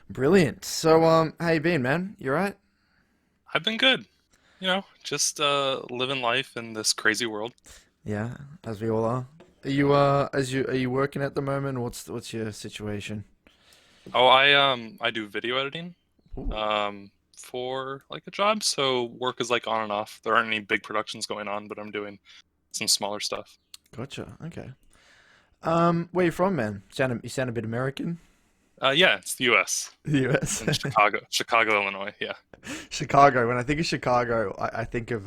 Brilliant. So, how you been, man? You right? I've been good. Just living life in this crazy world. Yeah, as we all are. Are you working at the moment? What's your situation? Oh, I do video editing Ooh, for like a job, so work is like on and off. There aren't any big productions going on, but I'm doing some smaller stuff. gotcha. Okay. Where you from, man? You sound a bit American. Yeah, it's the US The US. in Chicago, Illinois. Yeah. Chicago. When I think of Chicago, I think of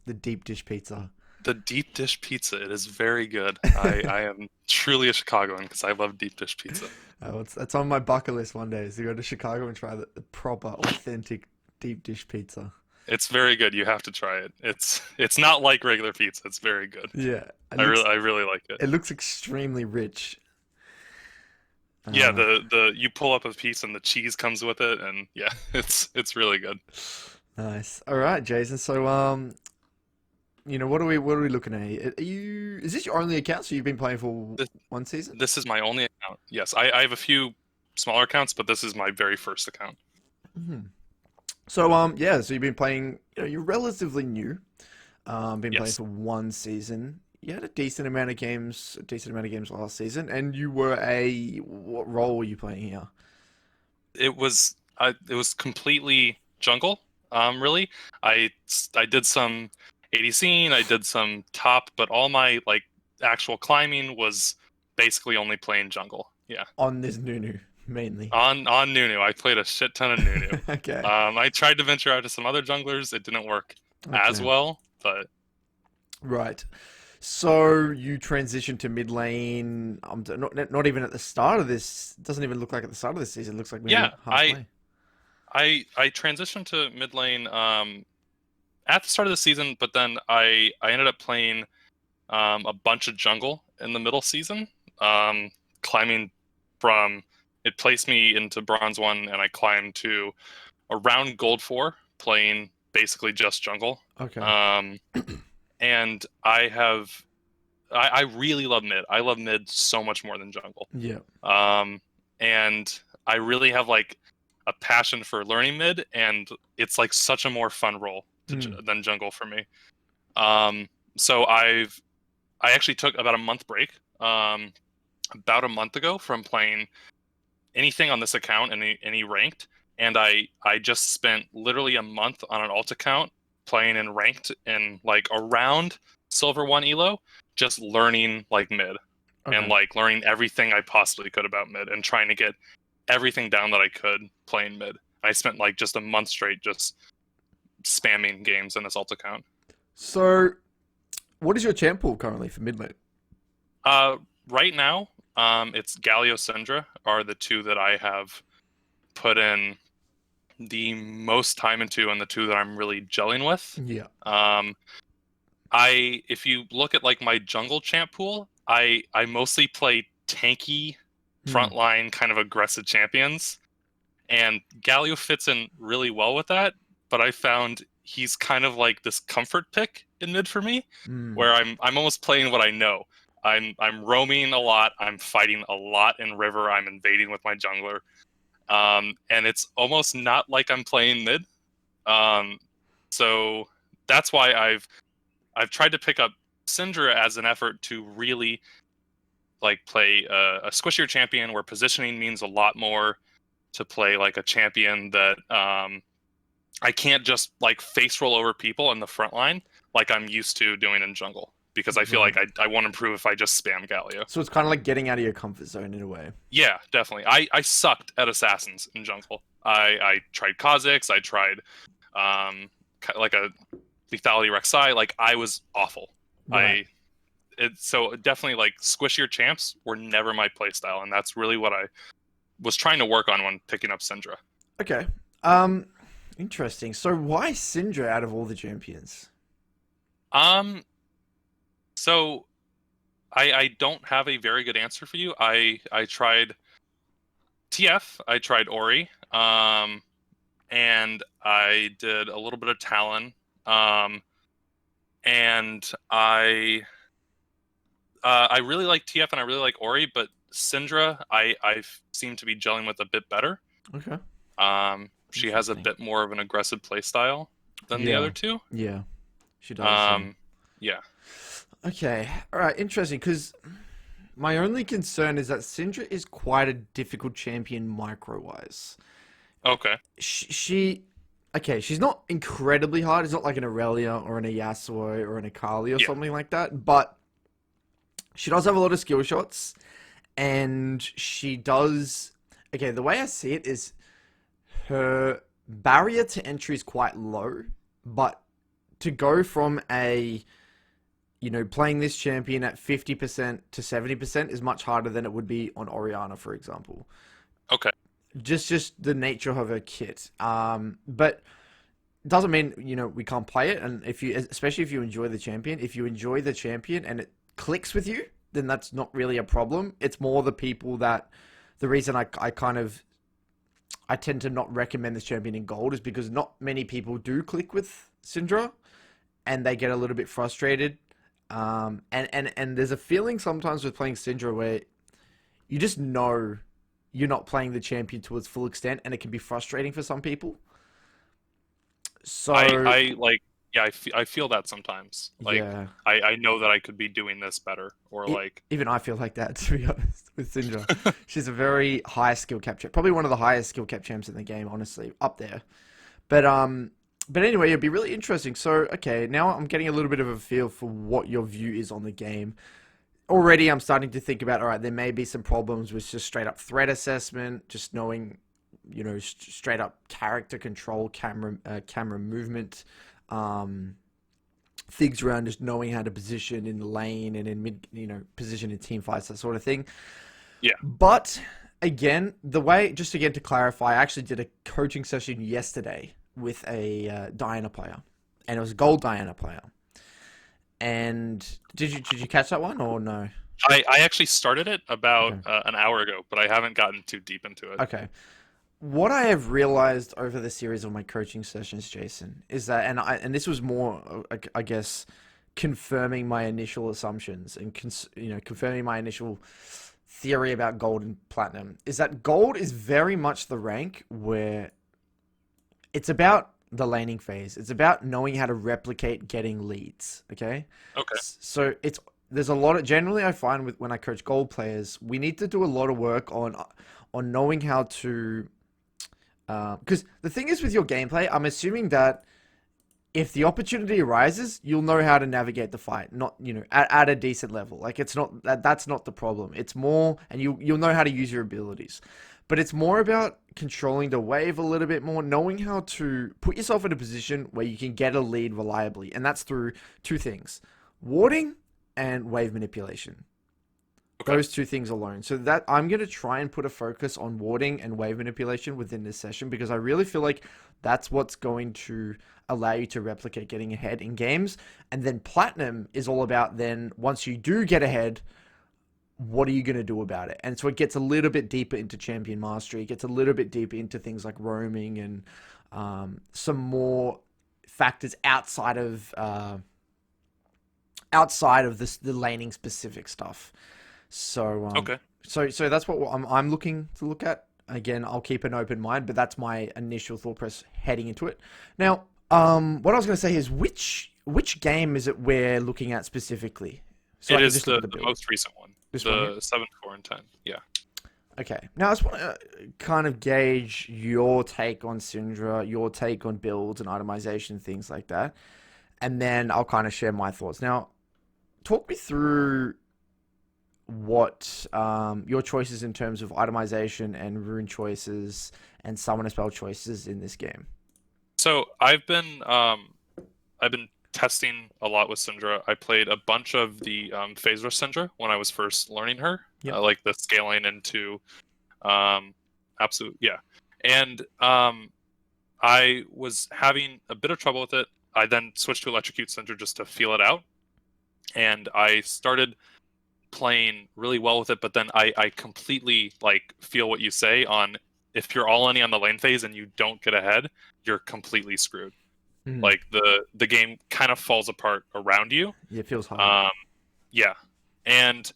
the deep dish pizza. The deep dish pizza, it is very good. I am truly a Chicagoan because I love deep dish pizza. It's on my bucket list one day is to go to Chicago and try the proper, authentic deep dish pizza. It's very good. You have to try it. It's not like regular pizza. It's very good. Yeah, I really like it. it looks extremely rich. Yeah, Uh, the you pull up a piece and the cheese comes with it, and yeah, it's really good. Nice. All right, Jason. So, what are we looking at? Is this your only account? So you've been playing for This one season? this is my only account. Yes, I have a few smaller accounts, but this is my very first account. Hmm. So, yeah. So you've been playing. You're relatively new. Been playing Yes, for one season. You had a decent amount of games, last season, and you were what role were you playing here? it was completely jungle. Really, I did some ADCing, I did some top, but all my like actual climbing was basically only playing jungle. Yeah. On this Nunu mainly. On Nunu, I played a shit ton of Nunu. Okay. I tried to venture out to some other junglers. It didn't work as Okay. well, but Right. So you transitioned to mid lane. Not even at the start of this. Doesn't even look like at the start of this season. It looks like yeah, maybe I halfway. I transitioned to mid lane at the start of the season, but then I ended up playing a bunch of jungle in the middle season, um, climbing from it placed me into bronze one, and I climbed to around gold four, playing basically just jungle. Okay. Um, and I really love mid. I love mid so much more than jungle. Yeah. Um, and I really have like a passion for learning mid, and it's like such a more fun role Hmm. than jungle for me. Um, so I actually took about a month break, about a month ago from playing anything on this account, any ranked, and I just spent literally a month on an alt account playing in ranked in like around silver one elo, just learning like mid and Okay. like learning everything I possibly could about mid and trying to get everything down that I could playing mid. I spent like just a month straight just spamming games in this alt account. So, what is your champ pool currently for mid lane? Uh, right now, it's Galio Syndra are the two that I have put in the most time into and the two that I'm really gelling with. Yeah. Um, if you look at like my jungle champ pool, I mostly play tanky, Hmm. frontline kind of aggressive champions, and Galio fits in really well with that. But I found he's kind of like this comfort pick in mid for me, Hmm. where I'm almost playing what I know. I'm roaming a lot. I'm fighting a lot in river. I'm invading with my jungler, and it's almost not like I'm playing mid. Um, so that's why I've tried to pick up Syndra as an effort to really like play a squishier champion where positioning means a lot more to play like a champion that I can't just like face roll over people in the front line like I'm used to doing in jungle because I feel like Right. I won't improve if I just spam Galio. So it's kind of like getting out of your comfort zone in a way. Yeah, definitely. I sucked at assassins in jungle. I tried Kha'Zix, I tried um like a lethality Rek'Sai, like I was awful. Right. I so definitely like squishier champs were never my playstyle, and that's really what I was trying to work on when picking up Syndra. Okay. Um. Interesting. So why Syndra out of all the champions? Um, so I don't have a very good answer for you. I tried TF, I tried Ori, and I did a little bit of Talon, um, and I really like TF and I really like Ori, but Syndra I seem to be gelling with a bit better. Okay. She has a Interesting. bit more of an aggressive play style than the other Yeah. two. Yeah. She does. Yeah. Um, yeah. Okay. All right. Interesting. Because my only concern is that Syndra is quite a difficult champion micro-wise. Okay. She okay, she's not incredibly hard. It's not like an Aurelia or an Yasuo or an Akali or Yeah. something like that. But she does have a lot of skill shots, and she does. Okay, the way I see it is her barrier to entry is quite low, but to go from a playing this champion at 50% to 70% is much harder than it would be on Oriana, for example. Okay. Just the nature of her kit. But doesn't mean we can't play it. And if you, especially if you enjoy the champion, if you enjoy the champion and it clicks with you, then that's not really a problem. It's more the people that the reason I tend to not recommend this champion in gold is because not many people do click with Syndra and they get a little bit frustrated. And there's a feeling sometimes with playing Syndra where you just know you're not playing the champion to its full extent, and it can be frustrating for some people. So I like, yeah, I feel that sometimes. Like, yeah, I know that I could be doing this better, or like, even I feel like that to be honest with Syndra. She's a very high skill cap champ, probably one of the highest skill cap champs in the game, honestly, up there. But but anyway, it'd be really interesting. So okay, now I'm getting a little bit of a feel for what your view is on the game. Already I'm starting to think about, all right, there may be some problems with just straight up threat assessment, just knowing, straight up character control, camera movement, um, things around just knowing how to position in the lane and in mid, position in team fights, that sort of thing. yeah. But again, the way, just again to clarify, I actually did a coaching session yesterday with a Diana player, and it was a gold Diana player. And did you catch that one or no? I actually started it about Okay. an hour ago, but I haven't gotten too deep into it. Okay. What I have realized over the series of my coaching sessions, Jason, is that, and this was more, I guess, confirming my initial assumptions and confirming my initial theory about gold and platinum, is that gold is very much the rank where it's about the laning phase. It's about knowing how to replicate getting leads. Okay, Okay. so it's there's a lot of generally I find with when I coach gold players, we need to do a lot of work on knowing how to because the thing is with your gameplay, I'm assuming that if the opportunity arises, you'll know how to navigate the fight, not at a decent level. Like it's not that's not the problem. It's more, and you'll know how to use your abilities, but it's more about controlling the wave a little bit more, knowing how to put yourself in a position where you can get a lead reliably, and that's through two things: warding and wave manipulation. Okay. Those two things alone. So that I'm going to try and put a focus on warding and wave manipulation within this session because I really feel like that's what's going to allow you to replicate getting ahead in games. And then platinum is all about then once you do get ahead, what are you going to do about it? And so it gets a little bit deeper into champion mastery. It gets a little bit deeper into things like roaming and some more factors outside of this the laning specific stuff. So Okay. so that's what I'm looking to look at. Again, I'll keep an open mind, but that's my initial thought process heading into it. Now, what I was going to say is which game is it we're looking at specifically? So It I can is just look at the the build. most recent one, This one here. the 7, 4, and 10. Yeah. Okay. Now I just want to kind of gauge your take on Syndra, your take on builds and itemization, things like that, and then I'll kind of share my thoughts. Now, talk me through what your choices in terms of itemization and rune choices and summon spell choices in this game. So I've been testing a lot with Syndra. I played a bunch of the phase rush Syndra when I was first learning her, Yep. like the scaling into absolute, yeah. And I was having a bit of trouble with it. I then switched to electrocute Syndra just to feel it out, and I started playing really well with it. But then I completely like feel what you say on if you're all in on the lane phase and you don't get ahead, you're completely screwed. Mm. Like the game kind of falls apart around you. Yeah, it feels hard. Yeah, and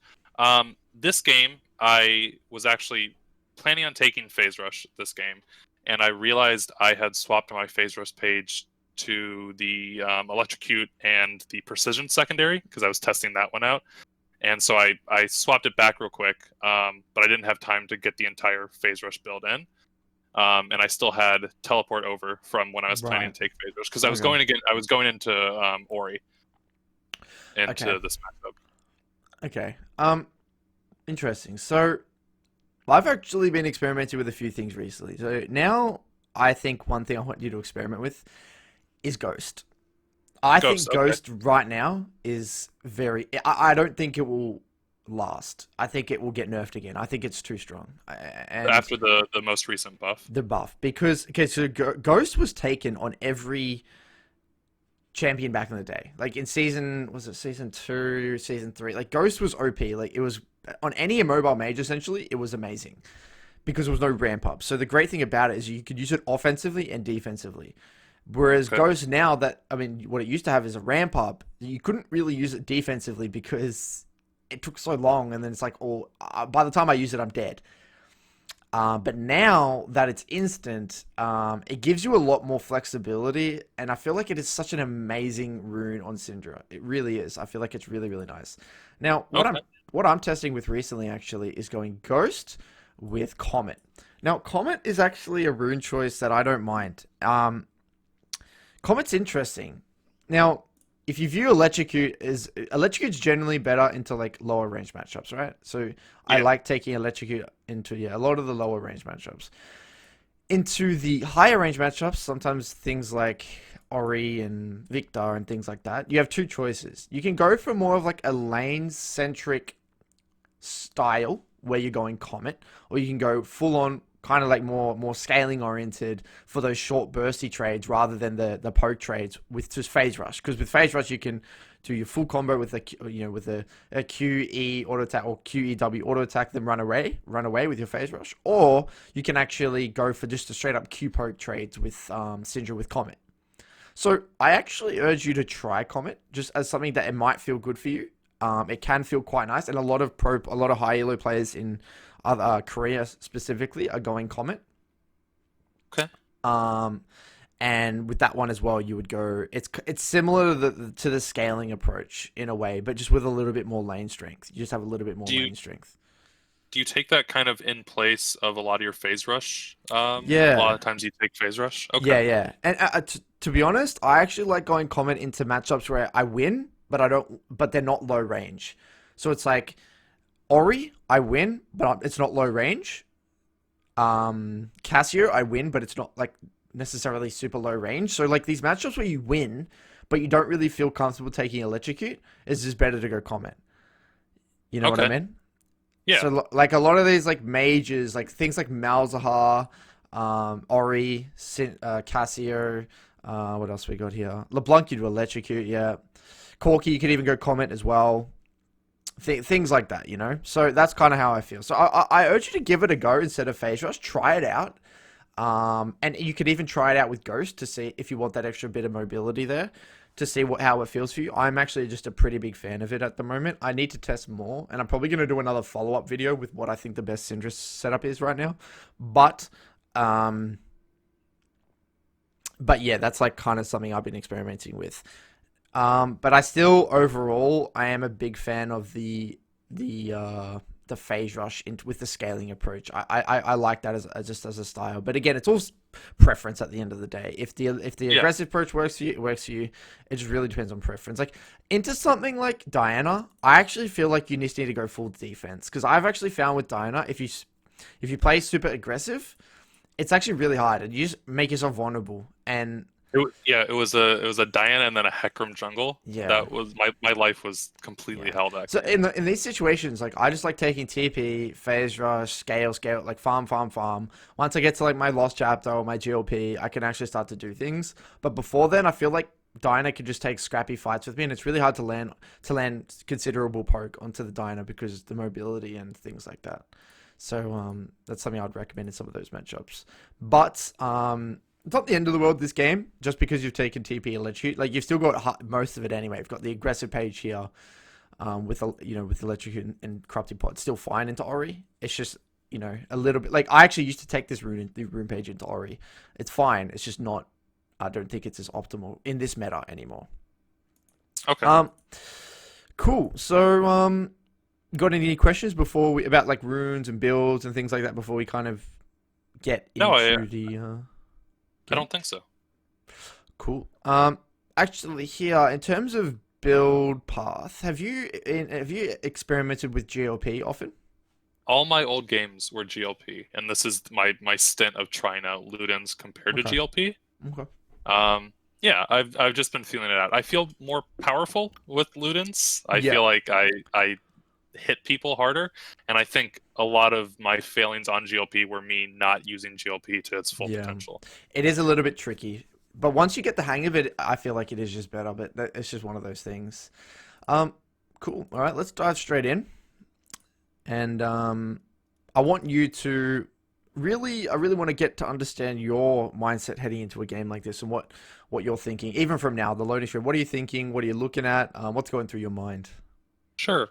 this game I was actually planning on taking Phase Rush this game, and I realized I had swapped my Phase Rush page to the Electrocute and the Precision secondary because I was testing that one out. And so I swapped it back real quick, but I didn't have time to get the entire Phase Rush build in. And I still had teleport over from when I was planning Right. to take Phase Rush because I was Okay. going into Ori Okay. into this matchup. Okay. Interesting. So I've actually been experimenting with a few things recently. So now I think one thing I want you to experiment with is Ghost. I think Ghost, okay. Ghost right now is very. I don't think it will last. I think it will get nerfed again. I think it's too strong. And After the most recent buff. the buff, because okay, so Ghost was taken on every champion back in the day. Like in season, was it season 2, season 3? Like Ghost was OP. Like it was on any immobile mage essentially. It was amazing because there was no ramp up. So the great thing about it is you could use it offensively and defensively. Whereas Okay. Ghost now, that I mean, what it used to have is a ramp up. You couldn't really use it defensively because it took so long, and then it's like, oh, by the time I use it, I'm dead. But now that it's instant, it gives you a lot more flexibility, and I feel like it is such an amazing rune on Syndra. It really is. I feel like it's really, really nice. Now, Okay. what I'm testing with recently actually is going Ghost with Comet. Now, Comet is actually a rune choice that I don't mind. Comet's interesting. Now, if you view Electrocute's generally better into like lower range matchups, right? So I Yeah. like taking Electrocute into a lot of the lower range matchups. Into the higher range matchups, sometimes things like Ori and Victor and things like that, you have two choices. You can go for more of like a lane centric style where you're going Comet, or you can go full on kind of like more scaling oriented for those short bursty trades rather than the poke trades with just Phase Rush. Because with Phase Rush you can do your full combo with a QE auto attack or QEW auto attack, then run away with your Phase Rush, or you can actually go for just a straight up Q poke trades with Syndra with Comet. So I actually urge you to try Comet just as something that it might feel good for you. It can feel quite nice, and a lot of high elo players in Korea specifically are going Comet. Okay. Um, and with that one as well, you would go. It's similar to the scaling approach in a way, but just with a little bit more lane strength. You just have a little bit more Do you lane strength. do you take that kind of in place of a lot of your Phase Rush? A lot Yeah, of times you take Phase Rush. Okay. yeah. And to be honest, I actually like going Comet into matchups where I win, but I don't. But they're not low range. So it's like Ori, I win, but it's not low range. Cassio, I win, but it's not like necessarily super low range. So like these matchups where you win, but you don't really feel comfortable taking Electrocute, it's just better to go Comet. You know what I Okay. mean? Yeah. So like a lot of these like mages, like things like Malzahar, Ori, Cassio, what else we got here? LeBlanc you do Electrocute, yeah. Corki, you could even go Comet as well. Things like that, you know. So that's kind of how I feel. So I urge you to give it a go instead of Phase Rush. Try it out, and you could even try it out with Ghost to see if you want that extra bit of mobility there, to see how it feels for you. I'm actually just a pretty big fan of it at the moment. I need to test more, and I'm probably going to do another follow-up video with what I think the best Syndra setup is right now. But um, but yeah, that's like kind of something I've been experimenting with. But I still overall I am a big fan of the phase rush with the scaling approach. I like that as just as a style. But again, it's all preference at the end of the day. If the Yeah. aggressive approach works for you, it works for you. It just really depends on preference. Like into something like Diana, I actually feel like you just need to go full defense because I've actually found with Diana if you play super aggressive, it's actually really hard and you just make yourself vulnerable. And Yeah, it was a Diana and then a Hecarim jungle. yeah, That was my life was completely yeah. hell that So game. in these situations, like I just like taking TP, phase rush, scale, like farm. Once I get to like my lost chapter or my GLP, I can actually start to do things. But before then, I feel like Diana could just take scrappy fights with me, and it's really hard to land considerable poke onto the Diana because the mobility and things like that. So that's something I'd recommend in some of those matchups. But it's not the end of the world this game just because you've taken TP and Electrocute. Like you've still got most of it anyway. You've got the aggressive page here with Electrocute and Corrupting Pot. It's still fine into Ori. It's just you know, a little bit. Like I actually used to take the rune page into Ori. It's fine. It's just not. I don't think it's as optimal in this meta anymore. Okay. Um, cool. So got any questions before we about like runes and builds and things like that before we kind of get No, into the I game? don't think so. Cool. Actually, here in terms of build path, have you experimented with GLP often? All my old games were GLP, and this is my stint of trying out Ludens compared to Okay. GLP. Okay. Um, yeah, I've just been feeling it out. I feel more powerful with Ludens. I Yeah. feel like I hit people harder, and I think a lot of my failings on GLP were me not using GLP to its full Yeah. potential. It is a little bit tricky, but once you get the hang of it, I feel like it is just better. But it's just one of those things. Um, cool. All right, let's dive straight in. And I want you to I really want to get to understand your mindset heading into a game like this and what you're thinking, even from now, the loading screen. What are you thinking? What are you looking at? What's going through your mind? Sure.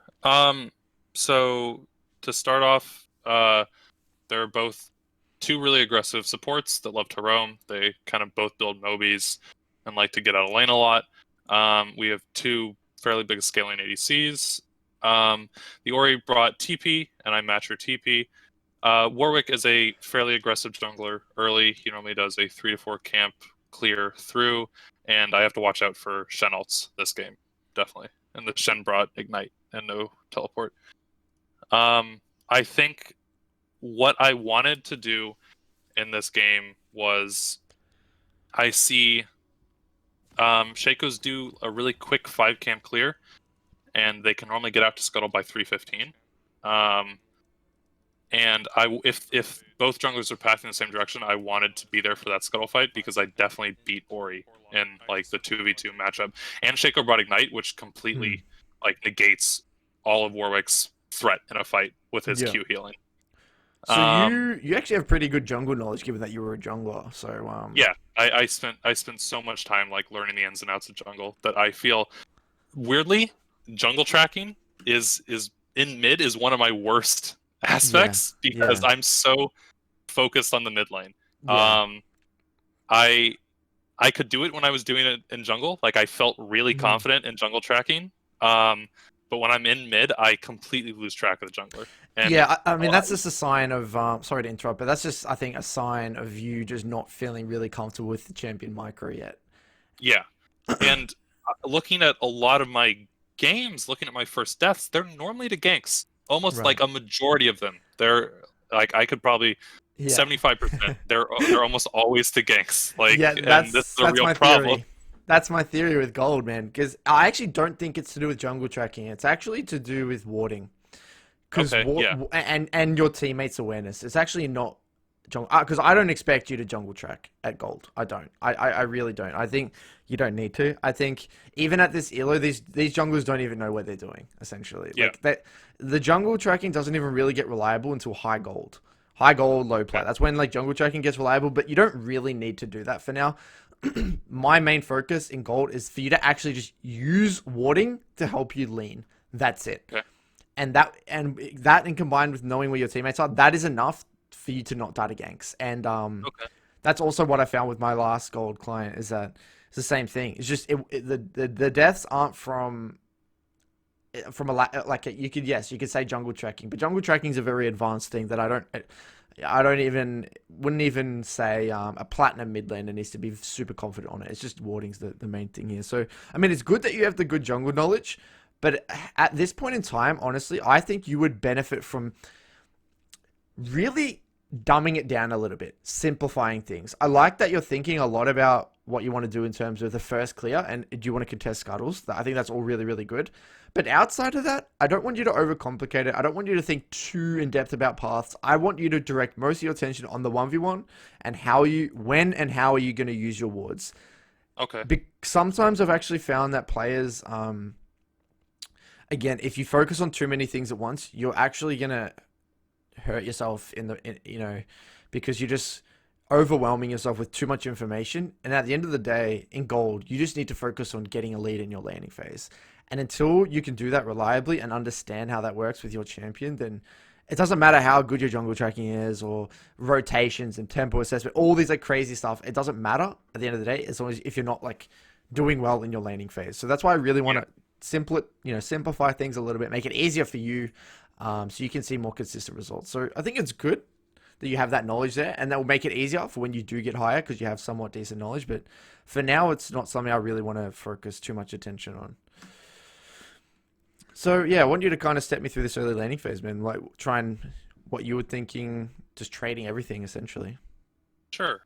So to start off, they're both two really aggressive supports that love to roam. They kind of both build Mobies and like to get out of lane a lot. We have two fairly big scaling ADCs. The Ori brought TP, and I match her TP. Warwick is a fairly aggressive jungler early. He normally does a 3 to 4 camp clear through, and I have to watch out for Shen ults this game, definitely. And the Shen brought Ignite and no teleport. I think what I wanted to do in this game was I see Shakos do a really quick 5 camp clear, and they can normally get out to Scuttle by 3:15. Um, and if both junglers are pathing in the same direction, I wanted to be there for that Scuttle fight because I definitely beat Ori in like the 2v2 matchup. And Shaco brought Ignite, which Hmm. completely like negates all of Warwick's threat in a fight with his Yeah. Q healing. So Um, you actually have pretty good jungle knowledge, given that you were a jungler. So yeah, I spent so much time like learning the ins and outs of jungle that I feel weirdly jungle tracking is in mid is one of my worst yeah, aspects because yeah, I'm so focused on the mid lane. yeah. Um, I I could do it when I was doing it in jungle. Like I felt really Mhm. confident in jungle tracking. But when I'm in mid, I completely lose track of the jungler. And Yeah, I mean uh, that's just a sign of sorry to interrupt, but that's just I think a sign of you just not feeling really comfortable with the champion micro yet. yeah, and looking at a lot of my games, looking at my first deaths, they're normally to ganks. Almost Right. like a majority of them. They're like I could probably Yeah. 75%. They're almost always to ganks. Yeah, Like, and this is a that's real my problem. theory. That's my theory with gold, man. Because I actually don't think it's to do with jungle tracking. It's actually to do with warding. Because Okay, yeah, and your teammates' awareness. It's actually not jungle. Because I don't expect you to jungle track at gold. I don't. I really don't. I think you don't need to. I think even at this elo, these junglers don't even know what they're doing. Essentially, yeah. like that, the jungle tracking doesn't even really get reliable until high gold. High gold, low Okay, plat. That's when like jungle tracking gets reliable. But you don't really need to do that for now. My main focus in gold is for you to actually just use warding to help you lean. That's it. okay, And combined with knowing where your teammates are, that is enough for you to not die to ganks. And okay. that's also what I found with my last gold client is that it's the same thing. It's just the deaths aren't from like you could yes you could say jungle tracking, but jungle tracking is a very advanced thing that I don't even wouldn't even say a platinum mid laner needs to be super confident on it. It's just warding's the main thing here. So I mean, it's good that you have the good jungle knowledge, but at this point in time, honestly, I think you would benefit from really dumbing it down a little bit, simplifying things. I like that you're thinking a lot about what you want to do in terms of the first clear and do you want to contest scuttles. I think that's all really, really good. But outside of that, I don't want you to overcomplicate it. I don't want you to think too in depth about paths. I want you to direct most of your attention on the 1v1 and when and how are you going to use your wards. Okay. Sometimes I've actually found that players, again, if you focus on too many things at once, you're actually going to hurt yourself because you're just overwhelming yourself with too much information. And at the end of the day, in gold, you just need to focus on getting a lead in your laning phase. And until you can do that reliably and understand how that works with your champion, then it doesn't matter how good your jungle tracking is or rotations and tempo assessment, all these like crazy stuff. It doesn't matter at the end of the day as long as if you're not like doing well in your laning phase. So that's why I really want Yeah. to simplify things a little bit, make it easier for you, so you can see more consistent results. So I think it's good that you have that knowledge there, and that will make it easier for when you do get higher because you have somewhat decent knowledge. But for now, it's not something I really want to focus too much attention on. So yeah, I want you to kind of step me through this early laning phase, man. Like try and what you were thinking, just trading everything essentially. Sure.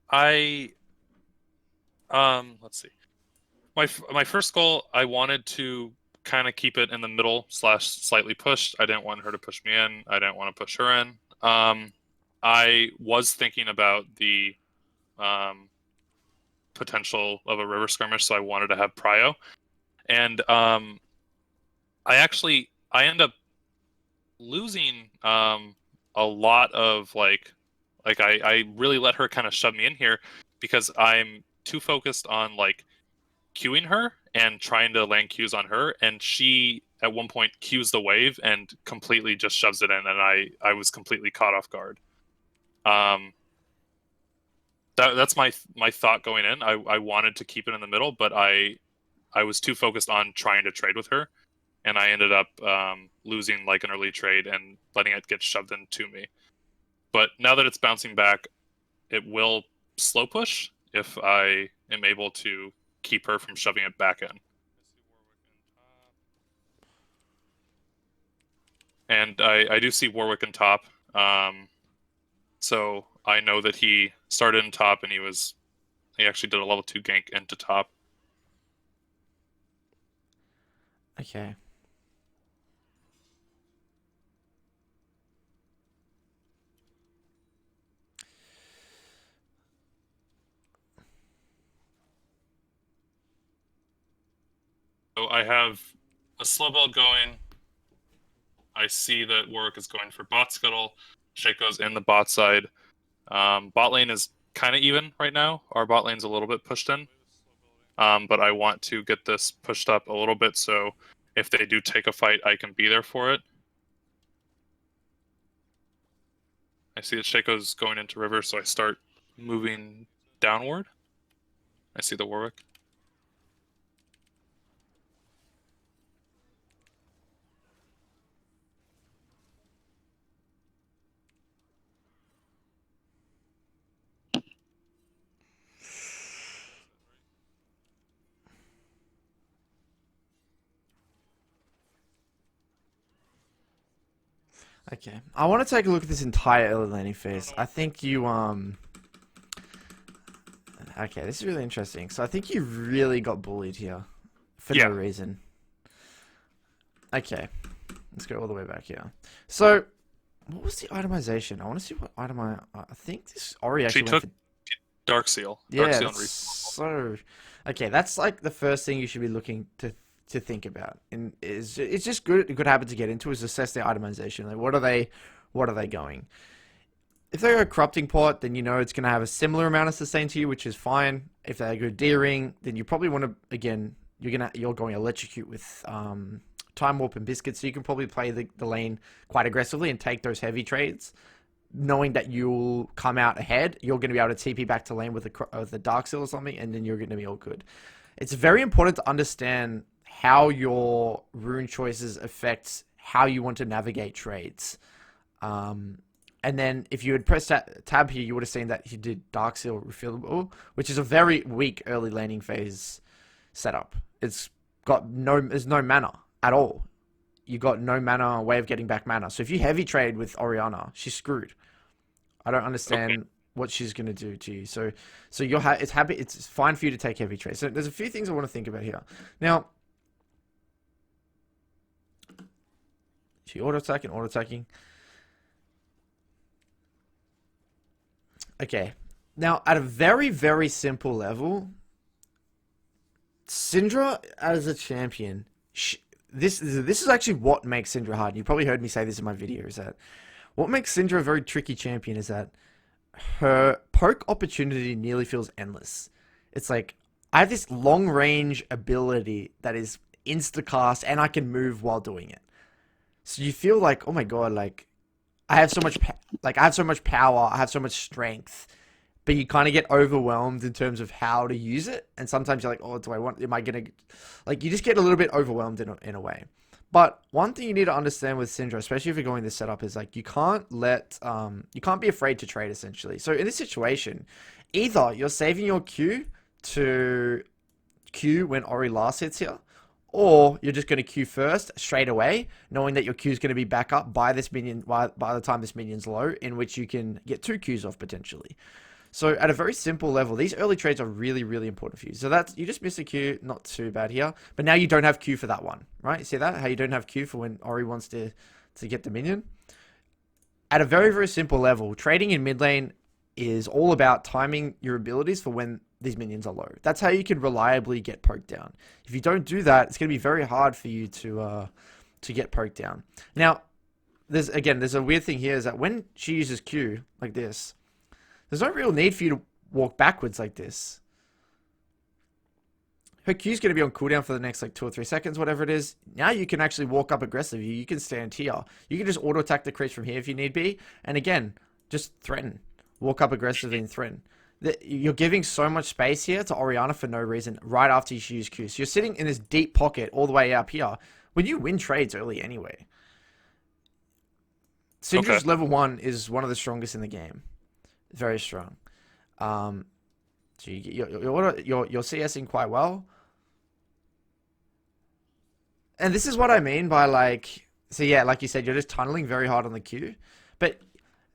I let's see. My first goal, I wanted to kind of keep it in the middle slash slightly pushed. I didn't want her to push me in. I didn't want to push her in. I was thinking about the potential of a river skirmish, so I wanted to have prio. And I end up losing a lot of I really let her kind of shove me in here because I'm too focused on like queuing her and trying to land Qs on her, and she at one point queues the wave and completely just shoves it in, and I was completely caught off guard. Um, that's my thought going in. I wanted to keep it in the middle, but I was too focused on trying to trade with her, and I ended up losing like an early trade and letting it get shoved into me. But now that it's bouncing back, it will slow push if I am able to keep her from shoving it back in. And I do see Warwick in top. So I know that he started in top and he actually did a level 2 gank into top. Okay. So I have a slow build going. I see that Warwick is going for bot scuttle. Shaco's in the bot side. Bot lane is kind of even right now. Our bot lane's a little bit pushed in. But I want to get this pushed up a little bit so if they do take a fight, I can be there for it. I see that Shaco's going into river, so I start moving downward. I see the Warwick. Okay. I want to take a look at this entire early laning phase. I think you okay, this is really interesting. So I think you really got bullied here for no reason. Okay. Let's go all the way back here. So what was the itemization? I want to see what item I think this Ori actually She went took for. Dark Seal. Yeah, Dark Seal that's and so okay. That's like the first thing you should be looking to think about, and is it's just good habit to get into is assess their itemization. Like what are they going? If they go corrupting pot, then you know it's going to have a similar amount of sustain to you, which is fine. If they go D-ring, then you probably want to again you're going electrocute with time warp and biscuit, so you can probably play the lane quite aggressively and take those heavy trades, knowing that you'll come out ahead. You're going to be able to TP back to lane with the Dark Seal or something, and then you're going to be all good. It's very important to understand how your rune choices affect how you want to navigate trades. And then if you had pressed tab here, you would have seen that he did Dark Seal refillable, which is a very weak early laning phase setup. There's no mana at all. You got no mana way of getting back mana. So if you heavy trade with Orianna, she's screwed. I don't understand what she's gonna do to you. So it's fine for you to take heavy trades. So there's a few things I want to think about here. Now, she auto attacking. Okay. Now, at a very, very simple level, Syndra as a champion, this is actually what makes Syndra hard. You probably heard me say this in my video, is that what makes Syndra a very tricky champion is that her poke opportunity nearly feels endless. It's like, I have this long range ability that is insta-cast and I can move while doing it. So you feel like, oh my god, like I have so much power, I have so much strength, but you kind of get overwhelmed in terms of how to use it. And sometimes you're like, oh, am I gonna, like, you just get a little bit overwhelmed in a way. But one thing you need to understand with Syndra, especially if you're going this setup, is like you can't be afraid to trade essentially. So in this situation, either you're saving your Q to Q when Ori last hits here, or you're just going to Q first straight away, knowing that your Q is going to be back up by this minion by the time this minion's low, in which you can get 2 Qs off potentially. So at a very simple level, these early trades are really, really important for you. So that's, you just miss a Q, not too bad here. But now you don't have Q for that one, right? See that? How you don't have Q for when Ori wants to get the minion? At a very, very simple level, trading in mid lane is all about timing your abilities for when these minions are low. That's how you can reliably get poked down. If you don't do that, it's going to be very hard for you to get poked down. Now, there's a weird thing here is that when she uses Q like this, there's no real need for you to walk backwards like this. Her Q is going to be on cooldown for the next like 2 or 3 seconds, whatever it is. Now you can actually walk up aggressively. You can stand here. You can just auto attack the creeps from here if you need be. And again, just threaten. Walk up aggressively and threaten. You're giving so much space here to Orianna for no reason right after you use Q. So you're sitting in this deep pocket all the way up here when you win trades early anyway. Syndra's level 1 is one of the strongest in the game. Very strong. So you're CSing quite well. And this is what I mean by like, so yeah, like you said, you're just tunneling very hard on the Q. But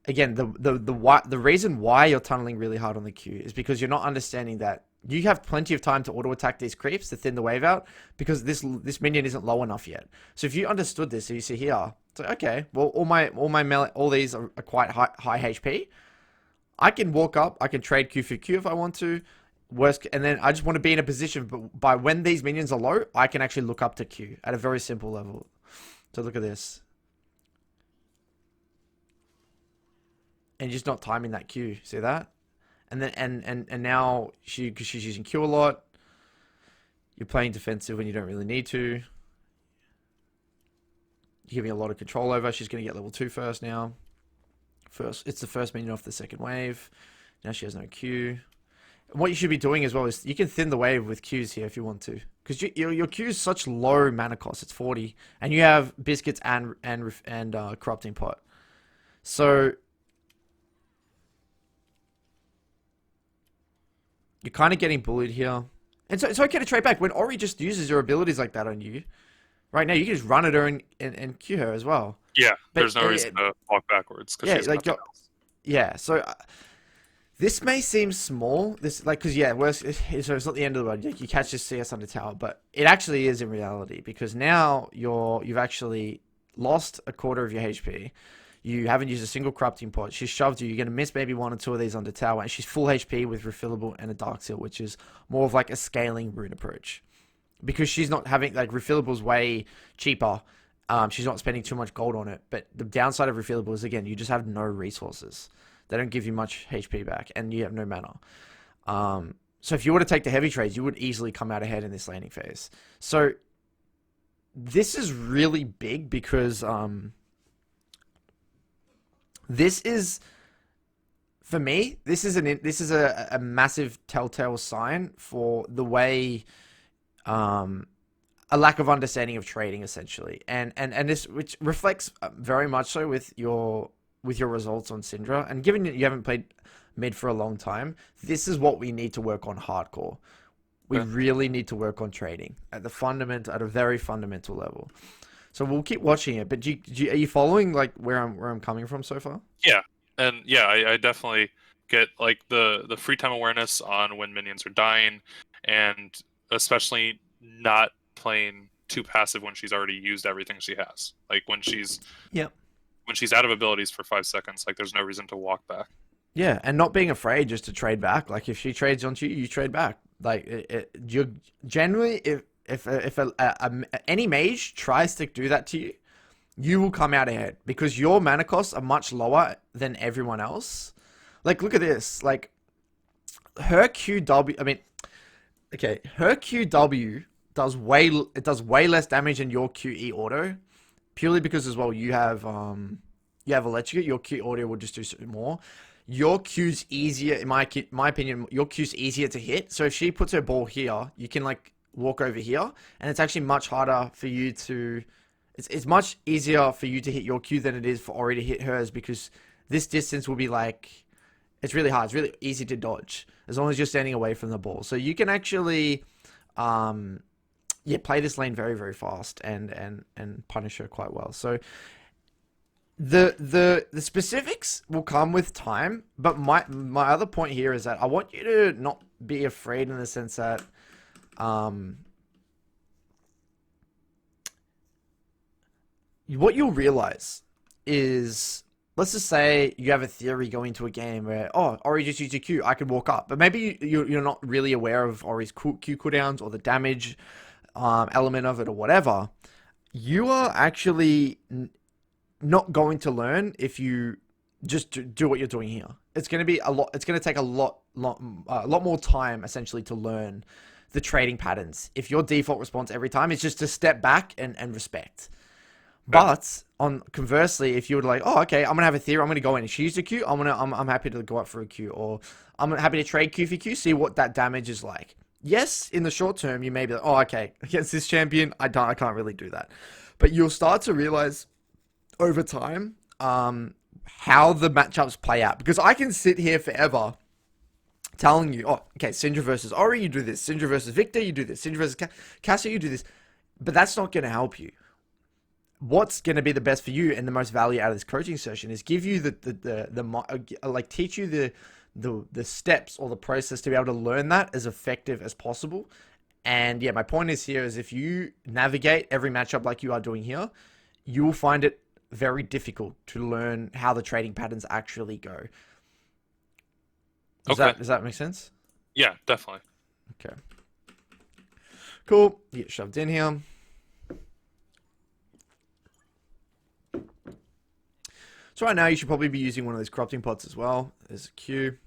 again, the reason why you're tunneling really hard on the Q is because you're not understanding that you have plenty of time to auto attack these creeps to thin the wave out, because this minion isn't low enough yet. So if you understood this, so you see here, so okay, well all these are quite high HP. I can walk up, I can trade Q for Q if I want to. Worst, and then I just want to be in a position, but by when these minions are low, I can actually look up to Q at a very simple level. So look at this. And just not timing that Q. See that? And then and now because she's using Q a lot, you're playing defensive when you don't really need to. You're giving a lot of control over. She's going to get level 2 first now. It's the first minion off the second wave. Now she has no Q. And what you should be doing as well is you can thin the wave with Qs here if you want to, because your Q is such low mana cost. It's 40, and you have biscuits and corrupting pot. So you're kind of getting bullied here, and so it's okay to trade back when Ori just uses her abilities like that on you. Right now, you can just run at her and Q her as well. Yeah, but there's no reason to walk backwards because she's like yeah. So this may seem small. This because so it's not the end of the world. You catch this CS under tower, but it actually is in reality, because now you've actually lost a quarter of your HP. You haven't used a single corrupting pot. She's shoved you. You're going to miss maybe 1 or 2 of these under tower, and she's full HP with refillable and a dark seal, which is more of like a scaling rune approach. Because she's not having, like, refillable's way cheaper. She's not spending too much gold on it. But the downside of refillable is, again, you just have no resources. They don't give you much HP back, and you have no mana. So if you were to take the heavy trades, you would easily come out ahead in this laning phase. So this is really big because this is, for me, this is a massive telltale sign for the way a lack of understanding of trading, essentially, and this, which reflects very much so with your results on Syndra. And given that you haven't played mid for a long time, this is what we need to work on hardcore. We really need to work on trading at a very fundamental level. So we'll keep watching it. But are you following like where I'm coming from so far? Yeah, and yeah, I definitely get like the free time awareness on when minions are dying, and especially not playing too passive when she's already used everything she has. Like when she's out of abilities for 5 seconds, like there's no reason to walk back. Yeah, and not being afraid just to trade back. Like if she trades onto you, you trade back. Like you generally, if any mage tries to do that to you, you will come out ahead because your mana costs are much lower than everyone else. Like look at this. Like her QW. I mean. Okay, her QW does way less damage than your QE auto, purely because as well you have electrocute. Your Q audio will just do something more. Your Q's easier, in my opinion. Your Q's easier to hit. So if she puts her ball here, you can like walk over here, and it's actually much harder for you to. It's much easier for you to hit your Q than it is for Ori to hit hers, because this distance will be like, it's really hard. It's really easy to dodge as long as you're standing away from the ball. So you can actually, yeah, play this lane very, very fast and punish her quite well. So the specifics will come with time, but my other point here is that I want you to not be afraid, in the sense that what you'll realize is, let's just say you have a theory going into a game where, oh, Ori just used a Q, I could walk up. But maybe you're not really aware of Ori's Q cooldowns or the damage element of it or whatever. You are actually not going to learn if you just do what you're doing here. It's going to be a lot. It's going to take a lot more time, essentially, to learn the trading patterns. If your default response every time is just to step back and respect. But on conversely, if you were like, oh, okay, I'm gonna have a theory, I'm gonna go in and she used a Q, I'm happy to go up for a Q, or I'm happy to trade Q for Q, see what that damage is like. Yes, in the short term, you may be like, oh, okay, against this champion, I can't really do that. But you'll start to realize over time, how the matchups play out, because I can sit here forever telling you, oh, okay, Syndra versus Ori, you do this. Syndra versus Victor, you do this. Syndra versus Cassia, you do this. But that's not going to help you. What's going to be the best for you and the most value out of this coaching session is give you like teach you the steps or the process to be able to learn that as effective as possible. And yeah, my point is here is, if you navigate every matchup like you are doing here, you will find it very difficult to learn how the trading patterns actually go. Does that make sense? Yeah, definitely. Okay. Cool. You get shoved in here. So right now you should probably be using one of those corrupting pots as well. There's a Q.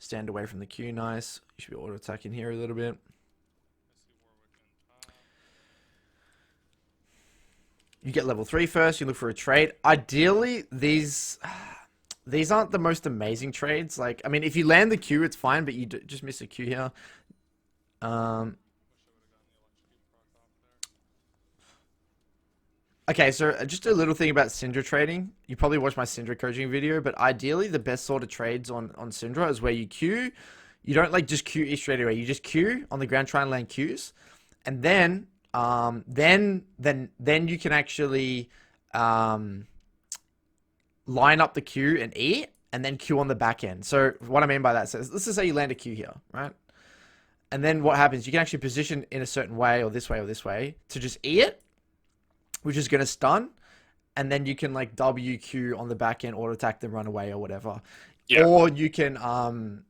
Stand away from the Q, nice. You should be auto attacking here a little bit. You get level 3 first, you look for a trade. Ideally, these aren't the most amazing trades. Like, I mean, if you land the Q, it's fine, but you just miss a Q here. Okay, so just a little thing about Syndra trading. You probably watched my Syndra coaching video, but ideally the best sort of trades on Syndra is where you Q. You don't like just Q E straight away. You just Q on the ground, try and land Qs, and then you can actually line up the Q and E, and then Q on the back end. So what I mean by that, so let's just say you land a Q here, right? And then what happens? You can actually position in a certain way, or this way, to just E it, which is going to stun, and then you can like WQ on the back end, auto attack them, run away or whatever. Yeah. Or you can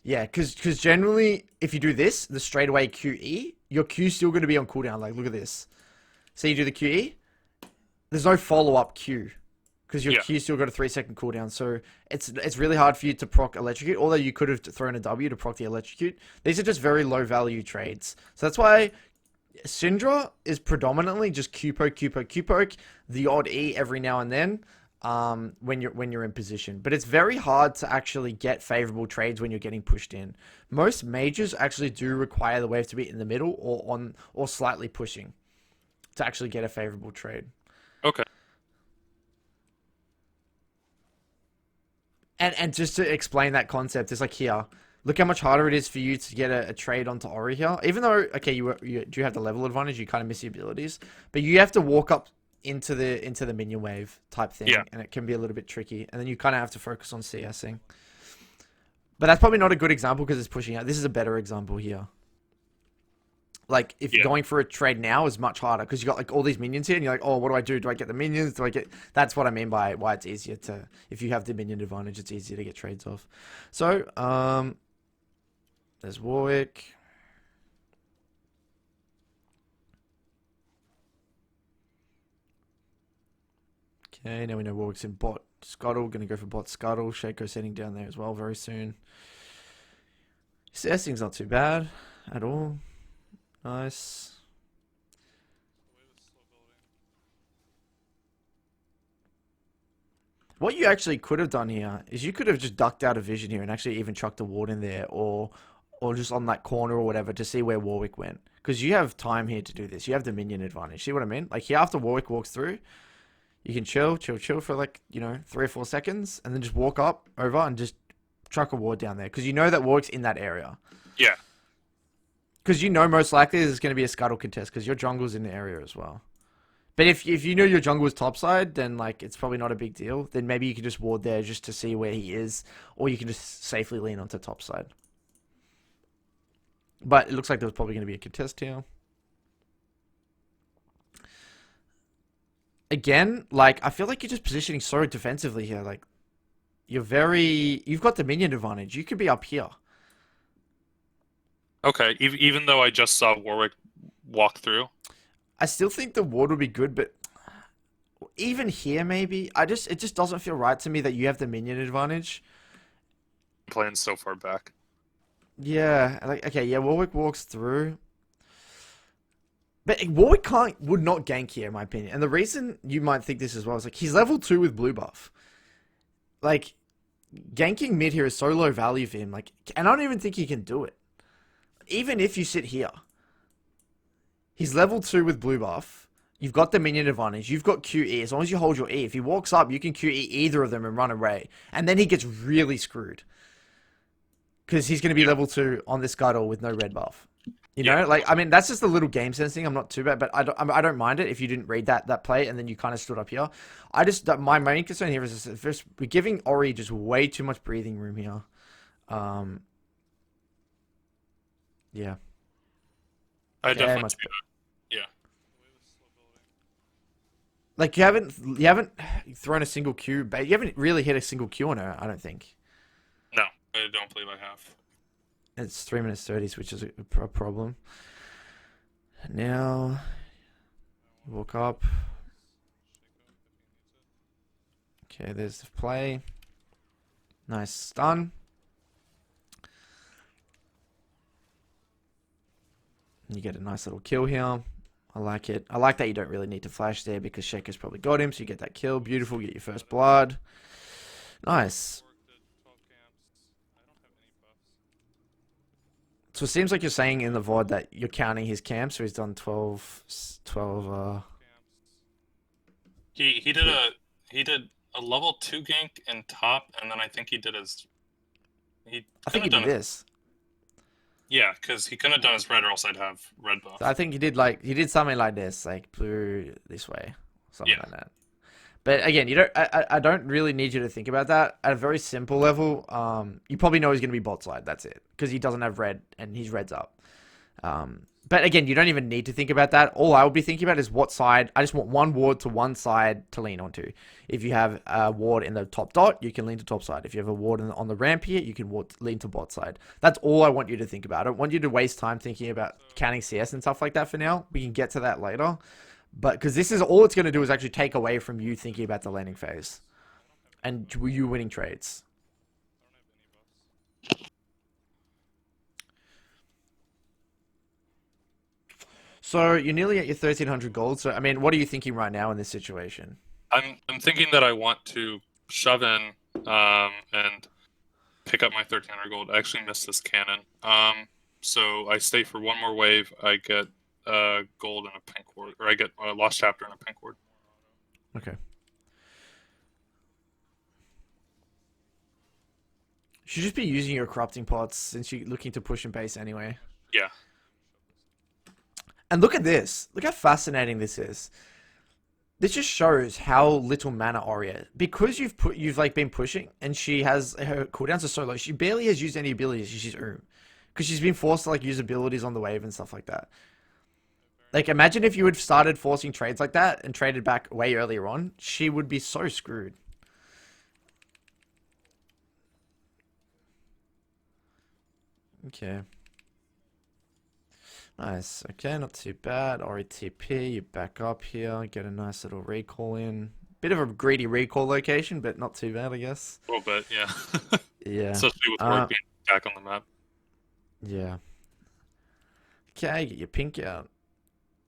yeah, because generally if you do this, the straightaway QE, your Q's still going to be on cooldown. Like, look at this. So you do the QE, there's no follow-up Q, because your Q still got a 3-second cooldown. So it's really hard for you to proc electrocute, although you could have thrown a W to proc the electrocute. These are just very low value trades. So that's why Syndra is predominantly just Q-poke, the odd E every now and then when you're in position. But it's very hard to actually get favorable trades when you're getting pushed in. Most majors actually do require the wave to be in the middle or slightly pushing to actually get a favorable trade. Okay. And just to explain that concept, it's like here. Look how much harder it is for you to get a trade onto Ori here. Even though, okay, you do have the level advantage, you kind of miss the abilities, but you have to walk up into the minion wave type thing, and it can be a little bit tricky. And then you kind of have to focus on CSing. But that's probably not a good example because it's pushing out. This is a better example here. Like, if you're going for a trade now is much harder because you got like all these minions here, and you're like, oh, what do I do? Do I get the minions? Do I get? That's what I mean by why it's easier to, if you have the minion advantage, it's easier to get trades off. So, there's Warwick. Okay, now we know Warwick's in bot Scuttle. Gonna go for bot Scuttle. Shaco's heading down there as well very soon. CSing's not too bad at all. Nice. What you actually could have done here is you could have just ducked out of vision here and actually even chucked a ward in there, or just on that corner or whatever to see where Warwick went. Because you have time here to do this. You have the minion advantage. See what I mean? Like here after Warwick walks through, you can chill for like, 3 or 4 seconds, and then just walk up over and just chuck a ward down there. Because you know that Warwick's in that area. Yeah. Because you know most likely there's going to be a scuttle contest because your jungle's in the area as well. But if you know your jungle is topside, then like it's probably not a big deal. Then maybe you can just ward there just to see where he is, or you can just safely lean onto topside. But it looks like there's probably going to be a contest here. Again, like I feel like you're just positioning so defensively here. Like you've got the minion advantage. You could be up here. Okay, even though I just saw Warwick walk through. I still think the ward would be good, but even here maybe it just doesn't feel right to me that you have the minion advantage. Playing so far back. Yeah, like okay, yeah, Warwick walks through. But Warwick would not gank here, in my opinion. And the reason you might think this as well is like he's level 2 with blue buff. Like ganking mid here is so low value for him. Like, and I don't even think he can do it. Even if you sit here, he's level 2 with blue buff. You've got the minion advantage. You've got QE. As long as you hold your E, if he walks up, you can QE either of them and run away. And then he gets really screwed. Because he's going to be level 2 on this Scuttle with no red buff. You know, like, I mean, that's just a little game sense thing. I'm not too bad, but I don't mind it if you didn't read that play and then you kind of stood up here. My main concern here is first, we're giving Ori just way too much breathing room here. Yeah. I definitely see that. Yeah. Like you haven't thrown a single Q, but you haven't really hit a single Q on her, I don't think. No, I don't believe I have. It's 3 minutes 30, which is a problem. Now, walk up. Okay, there's the play. Nice stun. You get a nice little kill here. I like it. I like that you don't really need to flash there because Shaker's probably got him, so you get that kill. Beautiful, you get your first blood. Nice. So it seems like you're saying in the VOD that you're counting his camps, so he's done 12. He did a level 2 gank in top, and then I think he did his. I think he did this. Yeah, because he couldn't have done his red, or else I'd have red buff. So I think he did something like this, like blue this way, something like that. But again, I don't really need you to think about that. At a very simple level, you probably know he's going to be bot side. That's it, because he doesn't have red and his red's up. But again, you don't even need to think about that. All I would be thinking about is what side. I just want one ward to one side to lean onto. If you have a ward in the top dot, you can lean to top side. If you have a ward on the ramp here, you can lean to bot side. That's all I want you to think about. I don't want you to waste time thinking about counting CS and stuff like that for now. We can get to that later. But because this is all it's going to do is actually take away from you thinking about the landing phase and you winning trades. So you're nearly at your 1300 gold. So I mean, what are you thinking right now in this situation? I'm thinking that I want to shove in and pick up my 1300 gold. I actually missed this cannon. So I stay for one more wave. I get gold and a pink ward, or I get a lost chapter and a pink ward. Okay. You should just be using your corrupting pots since you're looking to push in base anyway. Yeah. And look at this. Look how fascinating this is. This just shows how little mana Ori is. Because you've like been pushing and she has her cooldowns are so low. She barely has used any abilities. She's because she's been forced to like use abilities on the wave and stuff like that. Like imagine if you had started forcing trades like that and traded back way earlier on, she would be so screwed. Okay. Nice. Okay, not too bad. Ori TP, you back up here, get a nice little recall in. Bit of a greedy recall location, but not too bad, I guess. A little bit, yeah. Yeah. Especially with Rogue being back on the map. Yeah. Okay, get your pink out.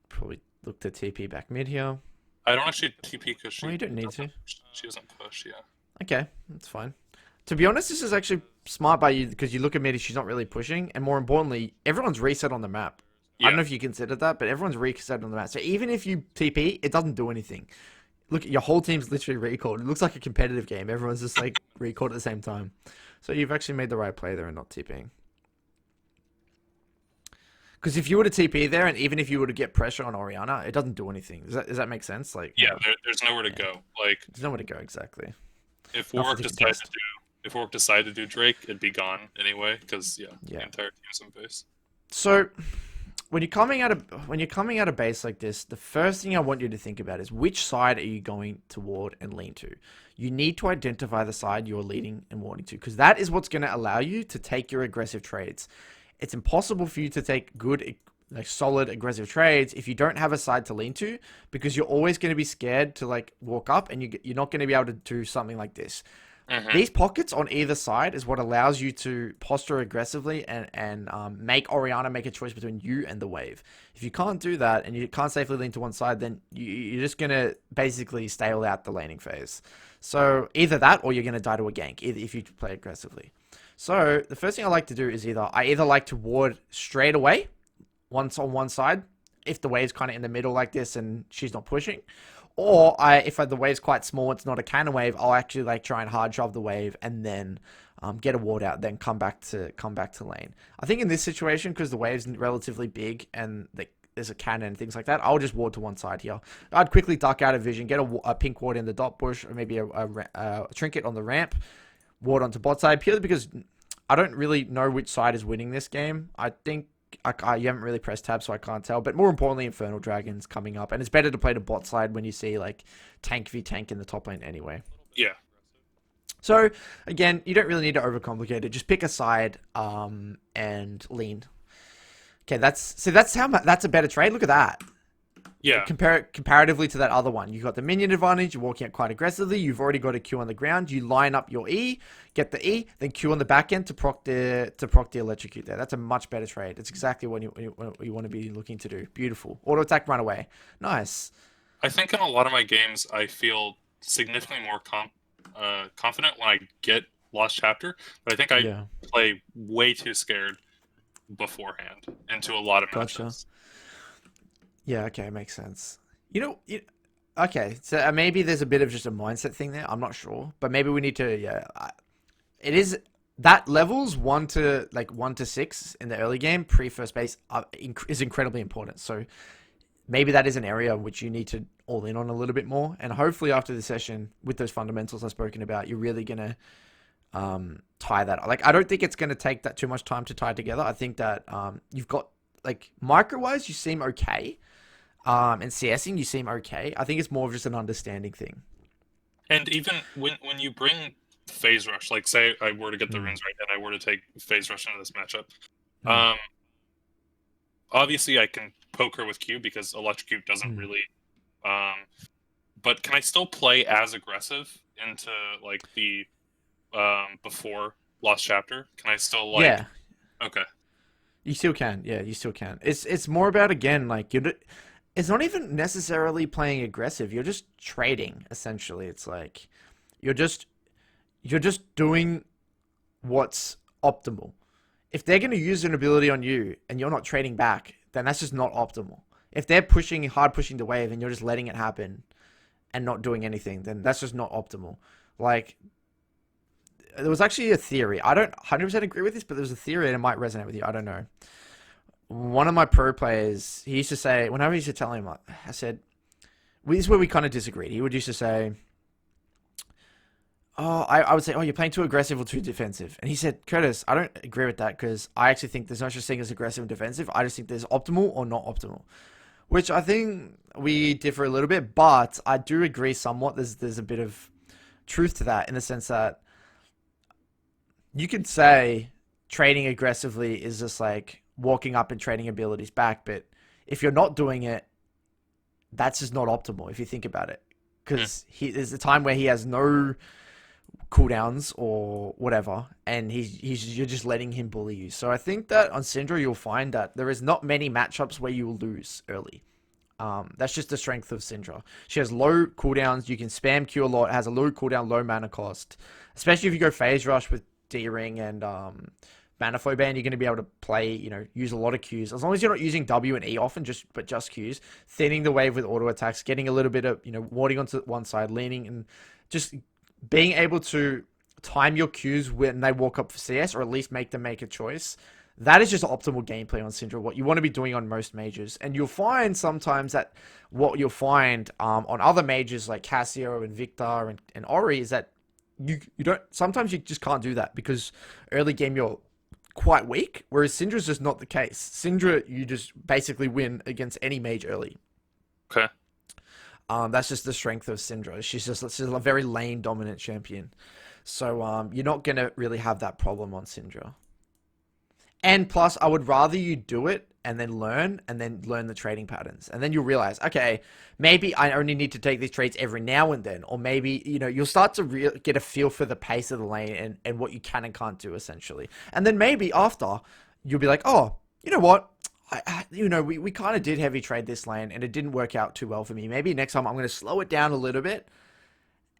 Probably look to TP back mid here. I don't actually TP because she. Oh, you don't need to. She doesn't push, yeah. Okay, that's fine. To be honest, this is actually smart by you because you look at Midi, she's not really pushing, and more importantly, everyone's reset on the map. I don't Yeah. know if you considered that, but everyone's reset on the map. So even if you TP, it doesn't do anything. Look, your whole team's literally recalled. It looks like a competitive game. Everyone's just like recalled at the same time. So you've actually made the right play there and not TPing. Because if you were to TP there, and even if you were to get pressure on Oriana, it doesn't do anything. Does that make sense? Like, Yeah, there's nowhere to yeah, go. Like there's nowhere to go exactly. if Nothing Warwick to decided to contest. do if Warwick decided to do Drake, it'd be gone anyway because yeah, the Yeah. entire team's in base. So when you're coming out of base like this, the first thing I want you to think about is which side are you going toward and lean to. You need to identify the side you're leading and wanting to, because that is what's going to allow you to take your aggressive trades. It's impossible for you to take good, like solid aggressive trades if you don't have a side to lean to, because you're always going to be scared to like walk up, and you're not going to be able to do something like this. Hmm. These pockets on either side is what allows you to posture aggressively and make Oriana make a choice between you and the wave. If you can't do that and you can't safely lean to one side, then you're just going to basically stale out the laning phase. So either that or you're going to die to a gank if you play aggressively. So the first thing I like to do is I either like to ward straight away once on one side if the wave's kind of in the middle like this and she's not pushing, or if the wave's quite small, it's not a cannon wave, I'll actually like try and hard shove the wave and then get a ward out, then come back to lane. I think in this situation, because the wave's relatively big and there's a cannon and things like that, I'll just ward to one side here. I'd quickly duck out of vision, get a pink ward in the dot bush, or maybe a trinket on the ramp, ward onto bot side, purely because I don't really know which side is winning this game. I think you haven't really pressed tab, so I can't tell. But more importantly, Infernal Dragon's coming up, and it's better to play the bot side when you see like tank v tank in the top lane anyway. Yeah. So again, you don't really need to overcomplicate it. Just pick a side, and lean. Okay, that's a better trade. Look at that. Yeah. Compare it comparatively to that other one. You've got the minion advantage. You're walking out quite aggressively. You've already got a Q on the ground. You line up your E, get the E, then Q on the back end to proc the electrocute there. That's a much better trade. It's exactly what you want to be looking to do. Beautiful. Auto attack, run away. Nice. I think in a lot of my games, I feel significantly more confident when I get Lost Chapter, but I think I Yeah. play way too scared beforehand into a lot of Gotcha. matchups. Yeah. Okay. Makes sense. Okay. So maybe there's a bit of just a mindset thing there. I'm not sure, but maybe we need to. Yeah. It is that levels 1 to 6 in the early game pre first base is incredibly important. So maybe that is an area which you need to all in on a little bit more. And hopefully after the session with those fundamentals I've spoken about, you're really gonna tie that. Like I don't think it's gonna take that too much time to tie together. I think that you've got like micro wise, you seem okay. And CSing, you seem okay. I think it's more of just an understanding thing. And even when you bring Phase Rush, like say I were to get the Mm. runes right and I were to take Phase Rush into this matchup, Mm. um, obviously I can poke her with Q because Electrocute doesn't Mm. really. But can I still play as aggressive into like the before Lost Chapter? Can I still like? Yeah, Okay. you still can. Yeah, you still can. It's more about again like it's not even necessarily playing aggressive. You're just trading essentially. It's like you're just you're just doing what's optimal. If they're going to use an ability on you and you're not trading back, then that's just not optimal. If they're pushing the wave and you're just letting it happen and not doing anything, then that's just not optimal. Like there was actually a theory. I don't 100% agree with this, but there's a theory and it might resonate with you. I don't know. One of my pro players, he used to say, whenever I used to tell him, I said, this is where we kind of disagreed. He would used to say, I would say, you're playing too aggressive or too defensive. And he said, Curtis, I don't agree with that because I actually think there's no such thing as aggressive and defensive. I just think there's optimal or not optimal, which I think we differ a little bit, but I do agree somewhat. There's a bit of truth to that in the sense that you could say trading aggressively is just like walking up and trading abilities back, but if you're not doing it, that's just not optimal if you think about it. Hmm. Because there's a time where he has no cooldowns or whatever, and you're just letting him bully you. So I think that on Syndra you'll find that there is not many matchups where you will lose early. That's just the strength of Syndra. She has low cooldowns. You can spam Q a lot. It has a low cooldown, low mana cost. Especially if you go phase rush with D-Ring and Manifold Band, you're going to be able to play, use a lot of Qs. As long as you're not using W and E often, but just Qs, thinning the wave with auto attacks, getting a little bit of, warding onto one side, leaning, and just being able to time your Qs when they walk up for CS, or at least make them make a choice. That is just optimal gameplay on Syndra, what you want to be doing on most majors. And you'll find sometimes that what you'll find on other majors like Cassio and Victor and Ori is that you don't, sometimes you just can't do that because early game you're quite weak, whereas Syndra's just not the case. Syndra, you just basically win against any mage early. Okay. That's just the strength of Syndra. She's a very lane dominant champion. So you're not going to really have that problem on Syndra. And plus, I would rather you do it and then learn the trading patterns. And then you'll realize, okay, maybe I only need to take these trades every now and then. Or maybe, you'll start to get a feel for the pace of the lane and what you can and can't do, essentially. And then maybe after, you'll be like, oh, you know what? We kind of did heavy trade this lane and it didn't work out too well for me. Maybe next time I'm going to slow it down a little bit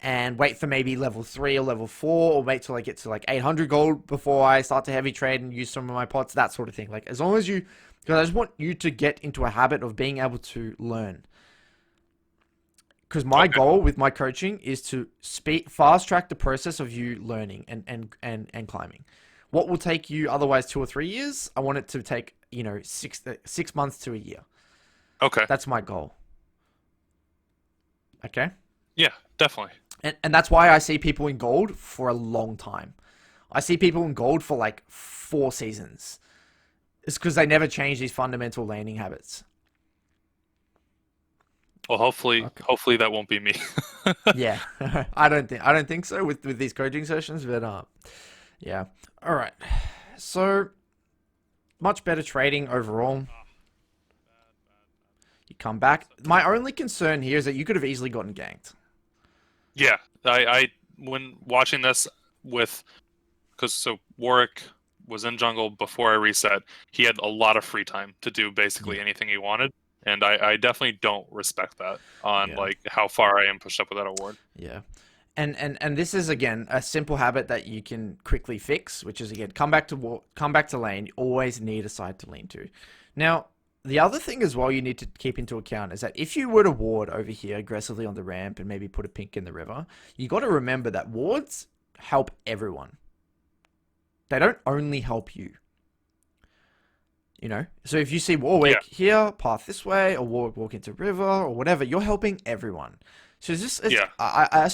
and wait for maybe level 3 or level 4, or wait till I get to like 800 gold before I start to heavy trade and use some of my pots, that sort of thing. Like, as long as because I just want you to get into a habit of being able to learn. Because my goal with my coaching is to fast track the process of you learning and climbing. What will take you otherwise 2 or 3 years, I want it to take, 6 months to a year. Okay. That's my goal. Okay? Yeah, definitely. And that's why I see people in gold for a long time. I see people in gold for like 4 seasons. It's because they never change these fundamental laning habits. Well, hopefully that won't be me. Yeah, I don't think so with these coaching sessions, but yeah. All right. So much better trading overall. You come back. My only concern here is that you could have easily gotten ganked. Yeah, I when watching this because Warwick was in jungle before I reset, he had a lot of free time to do basically anything he wanted, and I definitely don't respect that on like how far I am pushed up with that award. Yeah. And this is again a simple habit that you can quickly fix, which is again come back to lane. You always need a side to lean to. Now, the other thing as well you need to keep into account is that if you were to ward over here aggressively on the ramp and maybe put a pink in the river, you got to remember that wards help everyone. They don't only help you. So if you see Warwick here, path this way, or Warwick walk into river, or whatever, you're helping everyone. So it's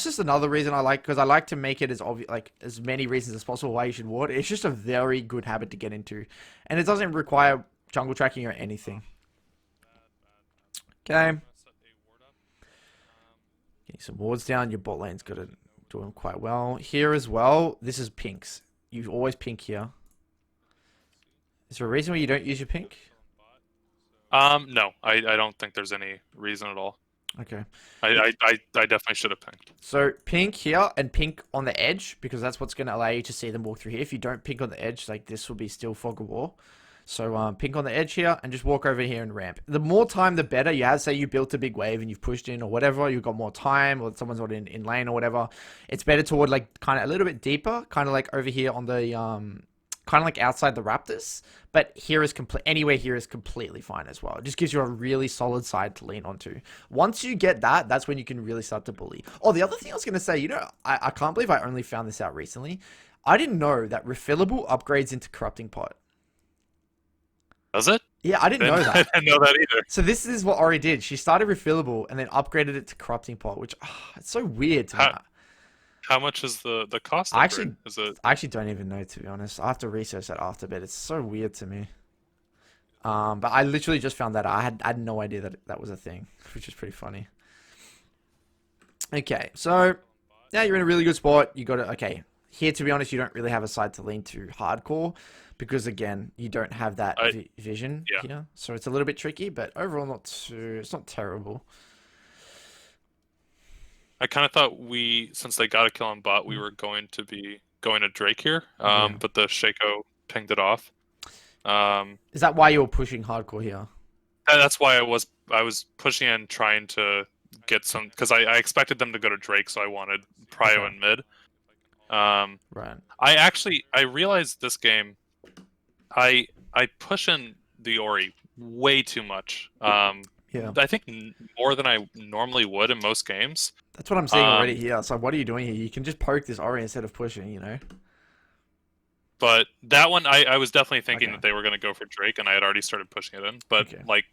just another reason I like, because I like to make it as obvious, like as many reasons as possible why you should ward. It's just a very good habit to get into, and it doesn't require jungle tracking or anything. Okay. Getting some wards down. Your bot lane's got to do them quite well here as well. This is pinks. You always pink here. Is there a reason why you don't use your pink? No, I don't think there's any reason at all. Okay. I definitely should have pinked. So pink here and pink on the edge, because that's what's going to allow you to see them walk through here. If you don't pink on the edge, like this will be still fog of war. So pink on the edge here and just walk over here and ramp. The more time, the better. You have, say you built a big wave and you've pushed in or whatever, you've got more time, or someone's not in lane or whatever. It's better toward like kind of a little bit deeper, kind of like over here on the kind of like outside the Raptors. But here is anywhere here is completely fine as well. It just gives you a really solid side to lean onto. Once you get that, that's when you can really start to bully. Oh, the other thing I was going to say, I can't believe I only found this out recently. I didn't know that refillable upgrades into corrupting pot. Does it? Yeah, I didn't know that. I didn't know that either. So this is what Ori did. She started refillable and then upgraded it to corrupting pot, which it's so weird to me. How much is the cost? I actually don't even know, to be honest. I have to research that after, but it's so weird to me. But I literally just found that out. I had no idea that that was a thing, which is pretty funny. Okay, so yeah, you're in a really good spot. You got to here, to be honest, you don't really have a side to lean to hardcore because again, you don't have that vision here, so it's a little bit tricky. But overall, it's not terrible. I kind of thought since they got a kill on bot, we were going to be going to Drake here, but the Shaco pinged it off. Is that why you're pushing hardcore here? That's why I was pushing in trying to get some because I expected them to go to Drake, so I wanted Prio Okay. and mid. Um, Right. I realized this game I push in the Ori way too much. Yeah. I think more than I normally would in most games. That's what I'm seeing already Um, here. So what are you doing here? You can just poke this Ori instead of pushing, you know? but that one I was definitely thinking Okay. that they were going to go for Drake, and I had already started pushing it in. But Okay. like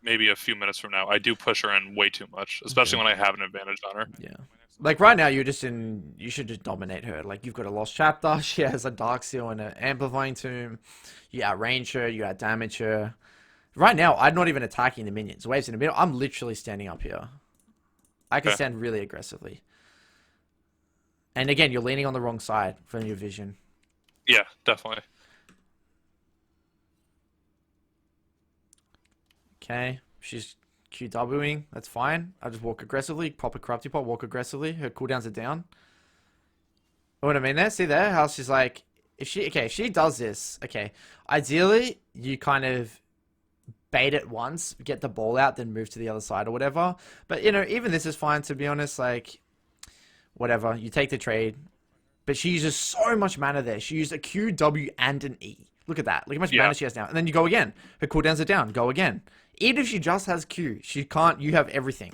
maybe a few minutes from now, I do push her in way too much, especially Okay. when I have an advantage on her. Yeah. Like right now, you're just in. You should just dominate her. Like you've got a lost chapter. She has a dark seal and an amplifying tomb. You outrange her. You outdamage her. Right now, I'm not even attacking the minions. Waves in the middle. I'm literally standing up here. I can Okay. stand really aggressively. And again, you're leaning on the wrong side from your vision. Yeah, definitely. Okay. She's QWing. That's fine. I just walk aggressively. Pop a corrupting pot. Walk aggressively. Her cooldowns are down. Know what I mean there? See there? How she's like, if she does this, okay. Ideally, you kind of bait it once, get the ball out, then move to the other side or whatever. But, you know, even this is fine, to be honest. Like, whatever. You take the trade. But she uses so much mana there. She used a Q, W, and an E. Look at that. Look how much Yeah. mana she has now. And then you go again. Her cooldowns are down. Go again. Even if she just has Q, she can't. You have everything.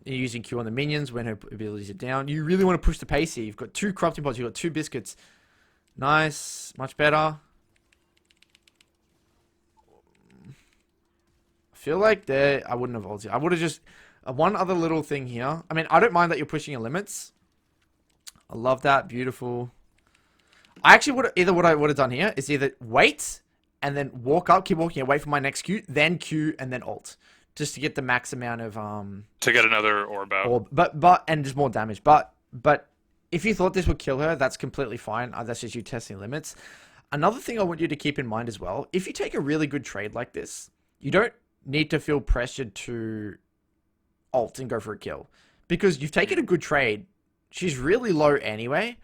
You're using Q on the minions when her abilities are down. You really want to push the pace here. You've got 2 corrupting pods. You've got 2 biscuits. Nice. Much better. I feel like there. I wouldn't have ulted. I would have just. One other little thing here. I mean, I don't mind that you're pushing your limits. I love that. Beautiful. I actually would either what I would have done here is either wait and then walk up, keep walking, wait for my next Q, then Q and then ult, just to get the max amount of To get another orb out. or and just more damage. But if you thought this would kill her, that's completely fine. That's just you testing limits. Another thing I want you to keep in mind as well: if you take a really good trade like this, you don't need to feel pressured to ult and go for a kill because you've taken a good trade. She's really low anyway,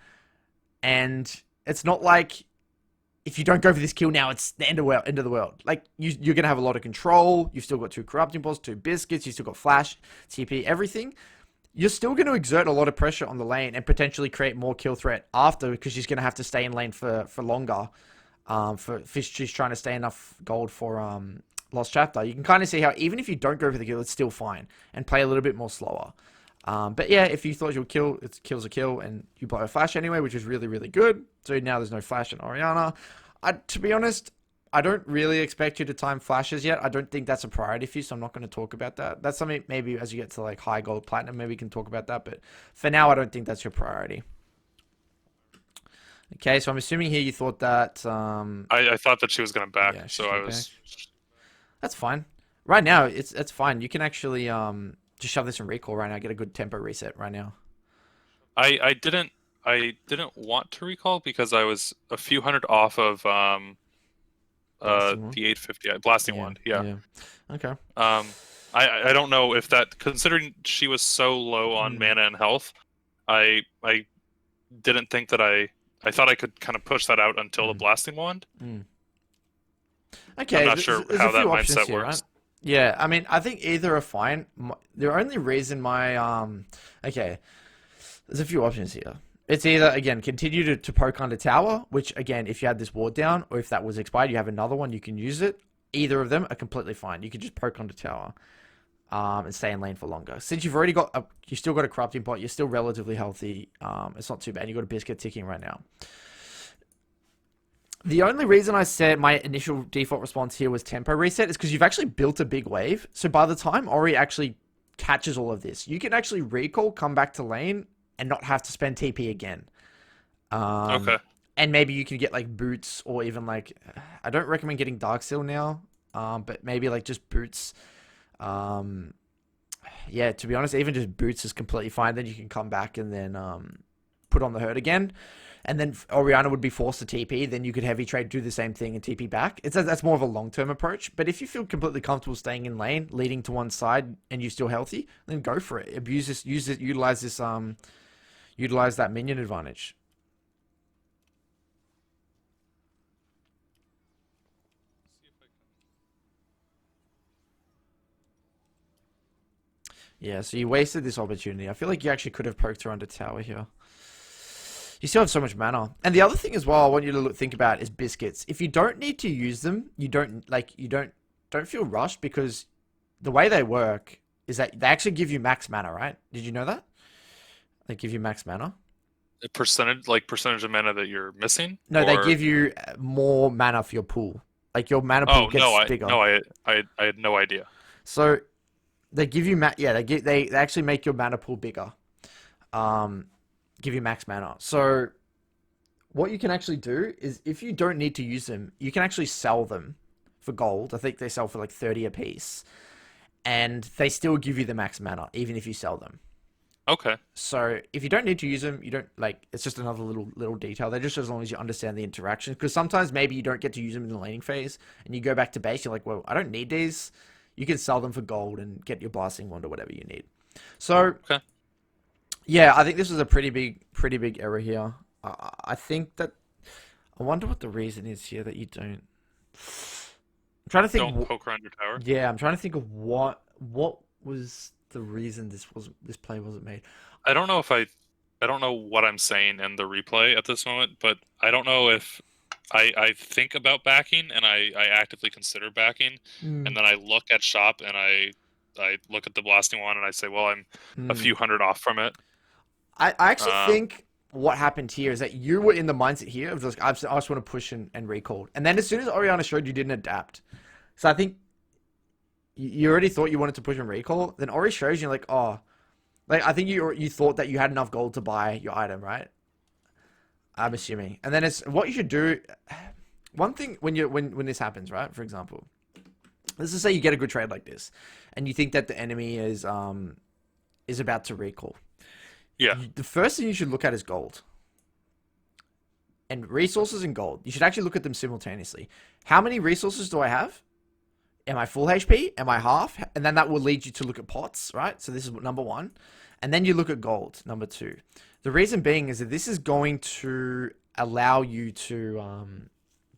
and it's not like if you don't go for this kill now, it's the end of the world. Like you're gonna have a lot of control. You've still got 2 corrupting balls, 2 biscuits. You still got flash, TP, everything. You're still going to exert a lot of pressure on the lane and potentially create more kill threat after because she's going to have to stay in lane for longer. She's trying to stay enough gold for Lost Chapter. You can kind of see how even if you don't go for the kill, it's still fine and play a little bit more slower. But yeah, if you thought you'll kill, it kills a kill, and you blow a flash anyway, which is really, really good. So now there's no flash in Oriana. To be honest, I don't really expect you to time flashes yet. I don't think that's a priority for you, so I'm not going to talk about that. That's something maybe as you get to like high gold, platinum, maybe we can talk about that. But for now, I don't think that's your priority. Okay, so I'm assuming here you thought that. I thought that she was going to back, Yeah, so she's I gonna back. was. That's fine. Right now, it's fine. You can actually just shove this in recall right now. Get a good tempo reset right now. I didn't want to recall because I was a few hundred off of Blasting one. the 850 blasting Yeah, wand. Yeah. yeah. Okay. I don't know if that, considering she was so low on Mm, mana and health, I didn't think that I thought I could kind of push that out until the mm, blasting wand. mm. I'm Okay, not there's, sure there's a how that few options mindset here, right? works. Yeah, I mean, I think either are fine. The only reason my okay, there's a few options here. It's either again continue to poke under tower, which again, if you had this ward down, or if that was expired, you have another one, you can use it. Either of them are completely fine. You can just poke under tower, and stay in lane for longer. Since you've already got you still got a corrupting pot, you're still relatively healthy. It's not too bad. You got a biscuit ticking right now. The only reason I said my initial default response here was tempo reset is because you've actually built a big wave. So by the time Ori actually catches all of this, you can actually recall, come back to lane, and not have to spend TP again. Okay. And maybe you can get like boots or even like, I don't recommend getting Dark Seal now, but maybe like just boots. Yeah, to be honest, even just boots is completely fine. Then you can come back and then put on the hurt again. And then Oriana would be forced to TP. Then you could heavy trade, do the same thing, and TP back. That's more of a long term approach. But if you feel completely comfortable staying in lane, leading to one side, and you're still healthy, then go for it. Abuse this, use it, utilize that minion advantage. Yeah, so you wasted this opportunity. I feel like you actually could have poked her under tower here. You still have so much mana. And the other thing as well I want you to think about is biscuits. If you don't need to use them, you don't feel rushed, because the way they work is that they actually give you max mana, right? Did you know that? They give you max mana. A percentage of mana that you're missing, No, they or give you more mana for your pool. Like your mana pool oh no, gets bigger. I had no idea. So they give you yeah, they actually make your mana pool bigger. Um, give you max mana. So what you can actually do is, if you don't need to use them, you can actually sell them for gold. I think they sell for like 30 a piece, and they still give you the max mana even if you sell them. Okay. So if you don't need to use them, you don't like. It's just another little detail. They're just as long as you understand the interaction. Because sometimes maybe you don't get to use them in the laning phase, and you go back to base. You're like, well, I don't need these. You can sell them for gold and get your blasting wand or whatever you need. So Okay. yeah, I think this was a pretty big error here. I think that, I wonder what the reason is here that you don't. I'm trying to think. Don't poke around your tower. Yeah, I'm trying to think of what was the reason this play wasn't made. I don't know if I don't know what I'm saying in the replay at this moment, but I don't know if I think about backing and I actively consider backing, Mm, and then I look at shop and I look at the blasting one and I say, well, I'm a mm. few hundred off from it. I actually Um, think what happened here is that you were in the mindset here of just, I just want to push and recall. And then as soon as Oriana showed, you didn't adapt. So I think you already thought you wanted to push and recall. Then Ori shows you, like, oh, like I think you thought that you had enough gold to buy your item, right? I'm assuming. And then it's what you should do. One thing when this happens, right? For example, let's just say you get a good trade like this, and you think that the enemy is about to recall. yeah. The first thing you should look at is gold. And resources and gold. You should actually look at them simultaneously. How many resources do I have? Am I full HP? Am I half? And then that will lead you to look at pots, right? So this is number one. And then you look at gold, number two. The reason being is that this is going to allow you to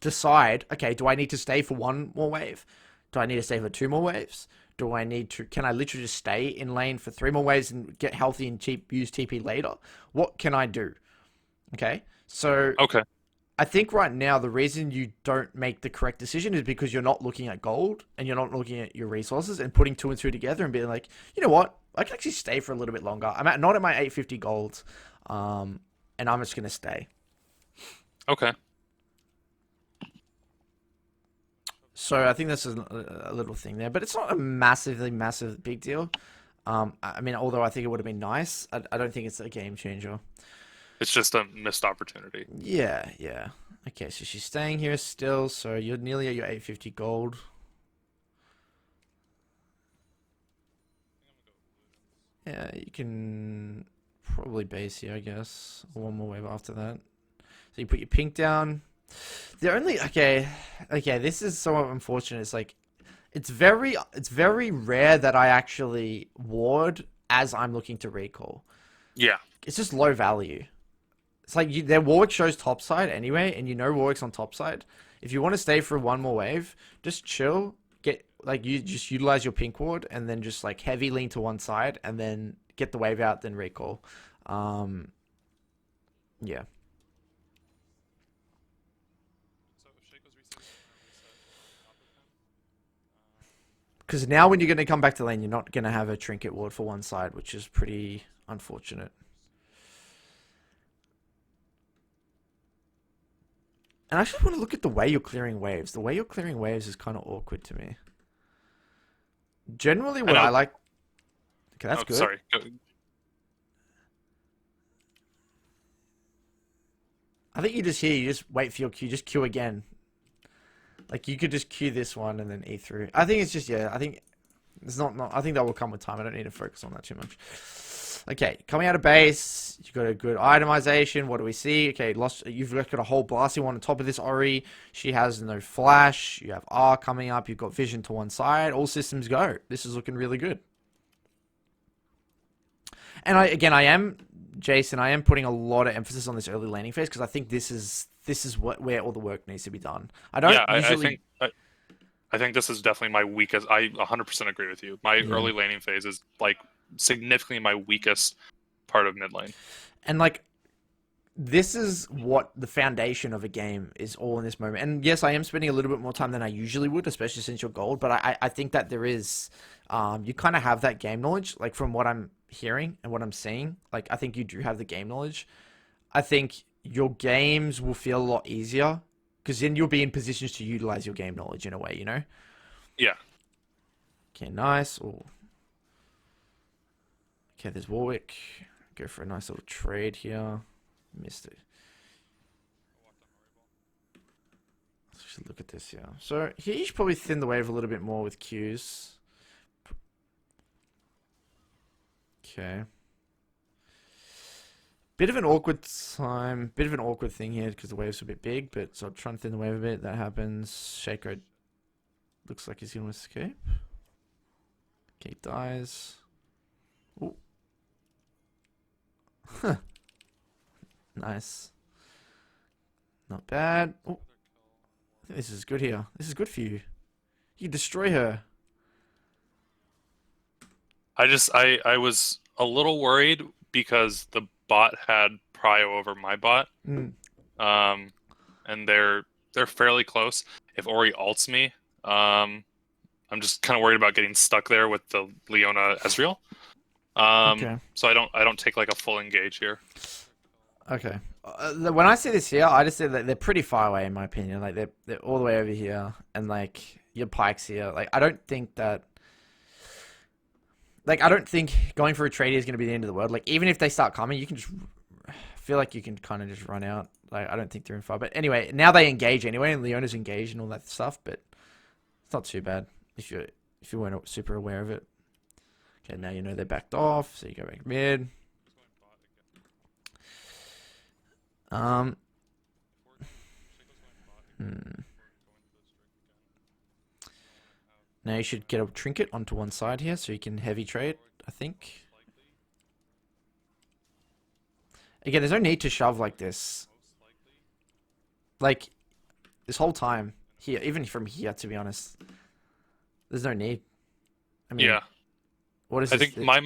decide, okay, do I need to stay for one more wave? Do I need to stay for two more waves? Can I literally just stay in lane for three more waves and get healthy and use TP later? What can I do? Okay. So Okay. I think right now the reason you don't make the correct decision is because you're not looking at gold and you're not looking at your resources and putting two and two together and being like, you know what? I can actually stay for a little bit longer. Not at my 850 gold, and I'm just gonna stay. Okay. So I think that's a little thing there, but it's not a massive big deal. I mean, although I think it would have been nice, I don't think it's a game changer. It's just a missed opportunity. Yeah, yeah. Okay, so she's staying here still, so you're nearly at your 850 gold. Yeah, you can probably base here, I guess. One more wave after that. So you put your pink down. The only okay, this is so unfortunate. It's like it's very rare that I actually ward as I'm looking to recall. Yeah. It's just low value. It's like their Warwick shows topside anyway, and you know Warwick's on topside. If you want to stay for one more wave, just chill. You just utilize your pink ward, and then just like heavy lean to one side, and then get the wave out, then recall. Yeah. So if Shaco's reset, top of him. Because now when you're going to come back to lane, you're not going to have a trinket ward for one side, which is pretty unfortunate. And I just want to look at the way you're clearing waves. The way you're clearing waves is kind of awkward to me. Generally, what I like... Okay, that's good. Sorry. I think you just wait for your Q, just Q again. Like, you could just Q this one and then E through. I think it's just, yeah, I think it's not, I think that will come with time. I don't need to focus on that too much. Okay, coming out of base, you've got a good itemization. What do we see? Okay, you've got a whole blasting one on top of this Ori. She has no flash. You have R coming up. You've got vision to one side. All systems go. This is looking really good. And I am Jason. I am putting a lot of emphasis on this early laning phase because I think this is where all the work needs to be done. I don't usually. I think this is definitely my weakest. I 100% agree with you. My early laning phase is like significantly my weakest part of mid lane. And like, this is what the foundation of a game is all in this moment. And yes, I am spending a little bit more time than I usually would, especially since you're gold. But I think that there is, you kind of have that game knowledge, like from what I'm hearing and what I'm seeing. Like, I think you do have the game knowledge. I think your games will feel a lot easier because then you'll be in positions to utilize your game knowledge in a way, you know? Yeah. Okay, nice. Ooh. Okay, there's Warwick. Go for a nice little trade here. Missed it. Let's actually look at this here. So here you should probably thin the wave a little bit more with Qs. Okay. Bit of an awkward time. Bit of an awkward thing here because the wave's a bit big, but so I'm trying to thin the wave a bit. That happens. Shaco looks like he's going to escape. Okay, he dies. Ooh. Nice. Not bad. Oh, this is good here. This is good for you. You can destroy her. I was a little worried because the bot had prio over my bot. Mm. And they're fairly close. If Ori ults me, I'm just kind of worried about getting stuck there with the Leona Ezreal. Okay. So I don't take like a full engage here. Okay. When I see this here, I just say that they're pretty far away in my opinion. Like they're all the way over here, and like your Pike's here. Like I don't think that. Like I don't think going for a trade is going to be the end of the world. Like even if they start coming, you can just feel like you can kind of just run out. Like I don't think they're in far. But anyway, now they engage anyway, and Leona's engaged and all that stuff. But it's not too bad if you weren't super aware of it. Okay, now you know they backed off, so you go back mid. Hmm. Now you should get a trinket onto one side here so you can heavy trade, I think. Again, there's no need to shove like this. Like, this whole time, here, even from here, to be honest. There's no need. I mean, Yeah. What is I this? think my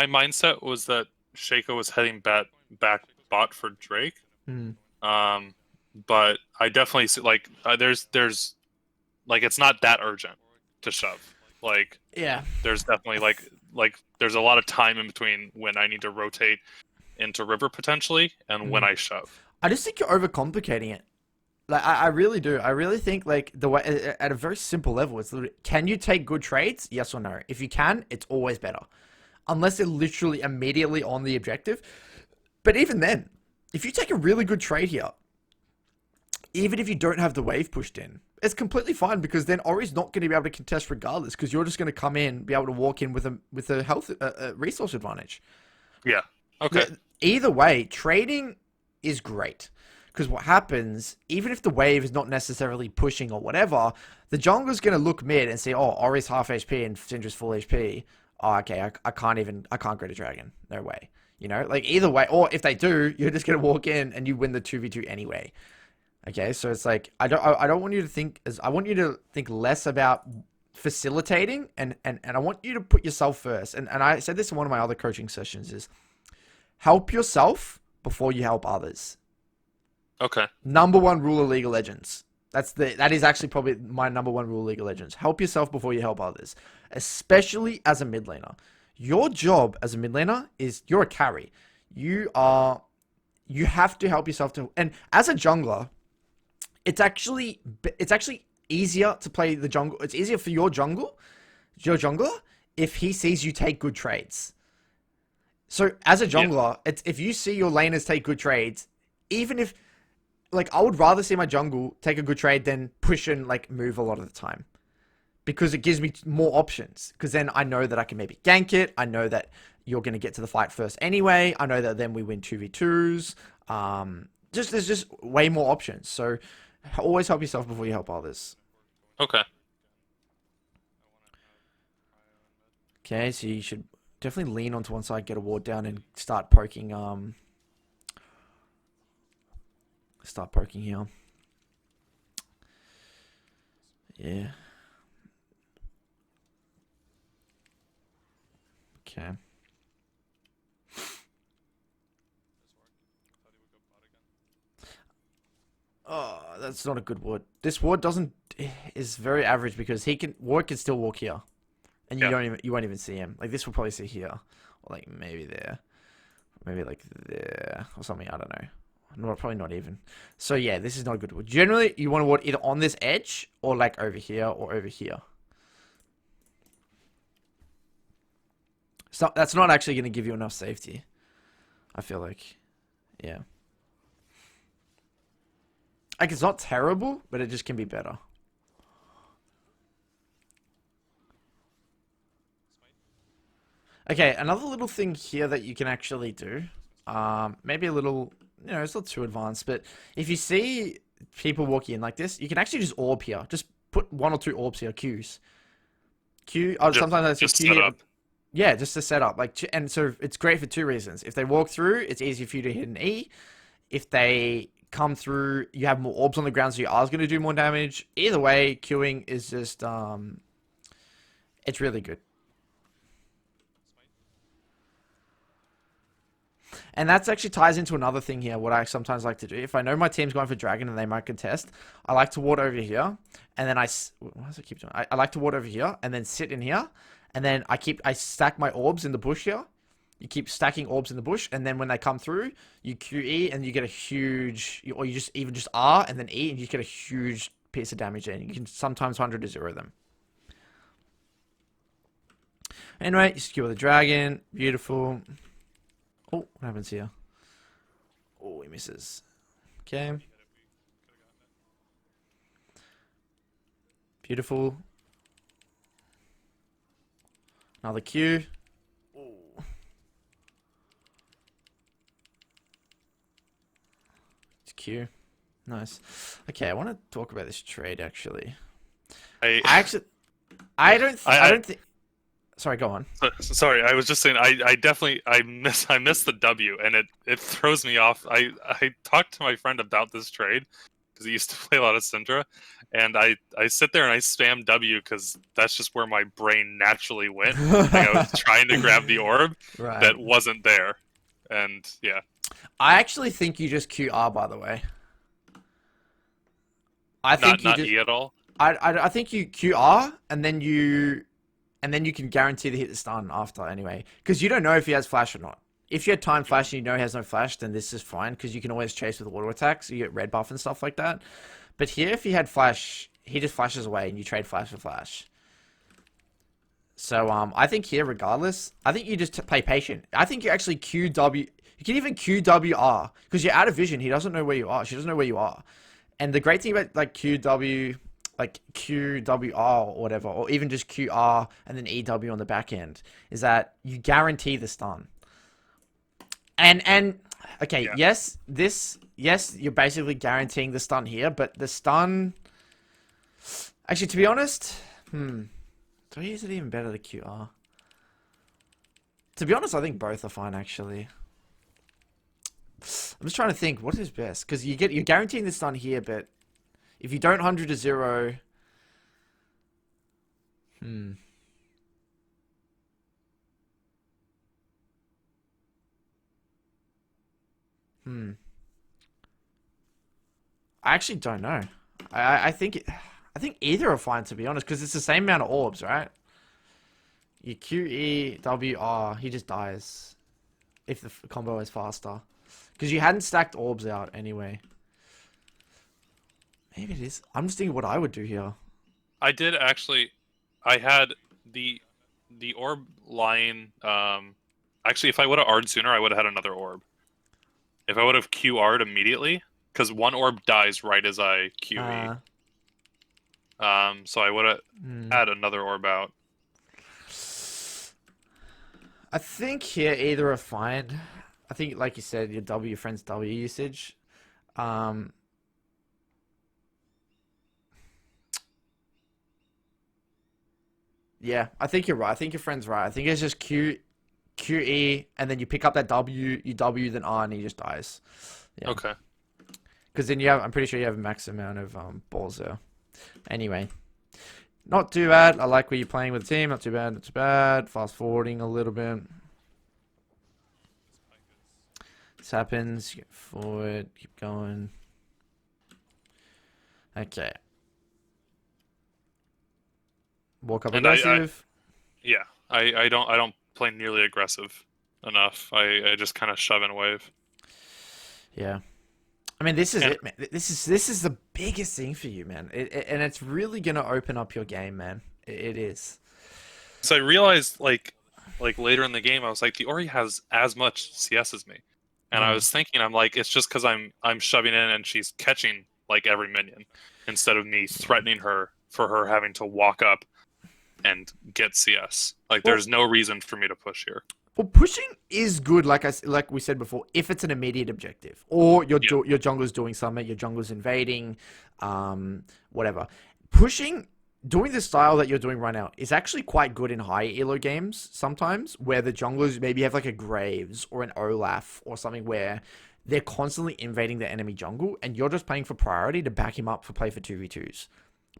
mindset was that Shaco was heading back bot for Drake. But I definitely see like there's like it's not that urgent to shove. Like Yeah. there's definitely like there's a lot of time in between when I need to rotate into river potentially and when I shove. I just think you're overcomplicating it. Like I really do. I really think like the way at a very simple level, it's literally, can you take good trades? Yes or no. If you can, it's always better. Unless they're literally immediately on the objective. But even then, if you take a really good trade here, even if you don't have the wave pushed in, it's completely fine because then Ori's not going to be able to contest regardless because you're just going to come in, be able to walk in with a health resource advantage. Yeah. Okay. Either way, trading is great because what happens, even if the wave is not necessarily pushing or whatever, the jungler's going to look mid and say, "Oh, Ori's half HP and Syndra's full HP. Oh, okay, I can't go to dragon. No way." You know, like either way, or if they do, you're just going to walk in and you win the 2v2 anyway. Okay, so it's like I don't want you to think as I want you to think less about facilitating and I want you to put yourself first. And I said this in one of my other coaching sessions is help yourself before you help others. Okay. Number one rule of League of Legends. That is actually probably my number one rule of League of Legends. Help yourself before you help others. Especially as a mid laner. Your job as a mid laner is you're a carry. You have to help yourself to, and as a jungler, it's actually easier to play the jungle. It's easier for your jungler, if he sees you take good trades. So as a jungler, it's if you see your laners take good trades, even if like I would rather see my jungle take a good trade than push and like move a lot of the time. Because it gives me more options. Because then I know that I can maybe gank it. I know that you're going to get to the fight first anyway. I know that then we win 2v2s. There's just way more options. So always help yourself before you help others. Okay. Okay, so you should definitely lean onto one side, get a ward down, and start poking. Start poking here. Yeah. Okay. Oh, that's not a good ward. This ward doesn't is very average because Ward can still walk here, and Yeah. you won't even see him. Like this will probably see here, or like maybe there, maybe like there or something. I don't know. No, probably not even. So yeah, this is not a good ward. Generally, you want to ward either on this edge or like over here or over here. So that's not actually going to give you enough safety. I feel like, yeah. Like it's not terrible, but it just can be better. Okay, another little thing here that you can actually do, maybe a little, it's not too advanced, but if you see people walking in like this, you can actually just orb here. Just put one or two orbs here, Qs. Just Sometimes I say just Q set here. up. Yeah, just to set up. And so it's great for two reasons. If they walk through, it's easy for you to hit an E. If they come through, you have more orbs on the ground, so your R is going to do more damage. Either way, queuing is just, it's really good. And that's actually ties into another thing here, what I sometimes like to do. If I know my team's going for Dragon and they might contest, I like to ward over here. And then what does I keep doing? I like to ward over here and then sit in here. And then I stack my orbs in the bush here. You keep stacking orbs in the bush. And then when they come through, you QE and you get a huge, or you just R and then E and you get a huge piece of damage in. You can sometimes 100 to 0 them. Anyway, you secure the dragon. Beautiful. Oh, what happens here? Oh, he misses. Okay. Beautiful. Another Q. Oh. It's Q. Nice. Okay, I want to talk about this trade actually. I I don't think. Sorry, go on. Sorry, I was just saying I definitely I miss the W and it throws me off. I talked to my friend about this trade because he used to play a lot of Syndra, and I sit there and I spam W because that's just where my brain naturally went. Like I was trying to grab the orb Right. that wasn't there, and yeah. I actually think you just QR, by the way. I think you Not just. E at all. I think you QR and then you can guarantee to hit the stun after anyway. Because you don't know if he has flash or not. If you had time flash and you know he has no flash, then this is fine. Because you can always chase with auto attacks. So you get red buff and stuff like that. But here, if he had flash, he just flashes away and you trade flash for flash. So I think here, regardless, I think you just play patient. I think you actually QW. You can even QWR. Because you're out of vision. He doesn't know where you are. She doesn't know where you are. And the great thing about like QW, like QWR or whatever, or even just QR and then EW on the back end, is that you guarantee the stun. And okay, Yeah. yes, you're basically guaranteeing the stun here, but the stun, actually, to be honest, so is it even better to QR? To be honest, I think both are fine actually. I'm just trying to think what is best because you're guaranteeing the stun here, but if you don't 100 to 0, I actually don't know. I think I think either are fine to be honest because it's the same amount of orbs, right? You QEWR, he just dies if the combo is faster because you hadn't stacked orbs out anyway. Maybe it is. I'm just thinking what I would do here. I did actually. I had the orb line. Actually, if I would have R'd sooner, I would have had another orb. If I would have QR'd immediately, because one orb dies right as I QE. So I would have had another orb out. I think here either are fine. I think, like you said, your friend's W usage. Yeah, I think you're right. I think your friend's right. I think it's just QE, and then you pick up that W, you W, then R, and he just dies. Yeah. Okay. Because then I'm pretty sure you have a max amount of balls there. Anyway, not too bad. I like where you're playing with the team. Not too bad. Not too bad. Fast forwarding a little bit. This happens. Get forward. Keep going. Okay. Walk up And I aggressive. yeah, I don't play nearly aggressive enough. I just kind of shove and wave. Yeah. I mean, this is And it, man. This is the biggest thing for you, man. And it's really gonna open up your game, man. It is. so I realized like later in the game, I was like, the Ori has as much CS as me, and I Yeah. was thinking, I'm like, it's just because I'm shoving in and she's catching like every minion instead of me threatening her for her having to walk up and get CS. Like, Well, there's no reason for me to push here. well, pushing is good, like we said before, if it's an immediate objective, or Yeah, your jungler's doing something, your jungler's invading, whatever. Pushing, doing the style that you're doing right now is actually quite good in high elo games sometimes, where the junglers maybe have like a Graves or an Olaf or something where they're constantly invading the enemy jungle, and you're just playing for priority to back him up for play for 2v2s.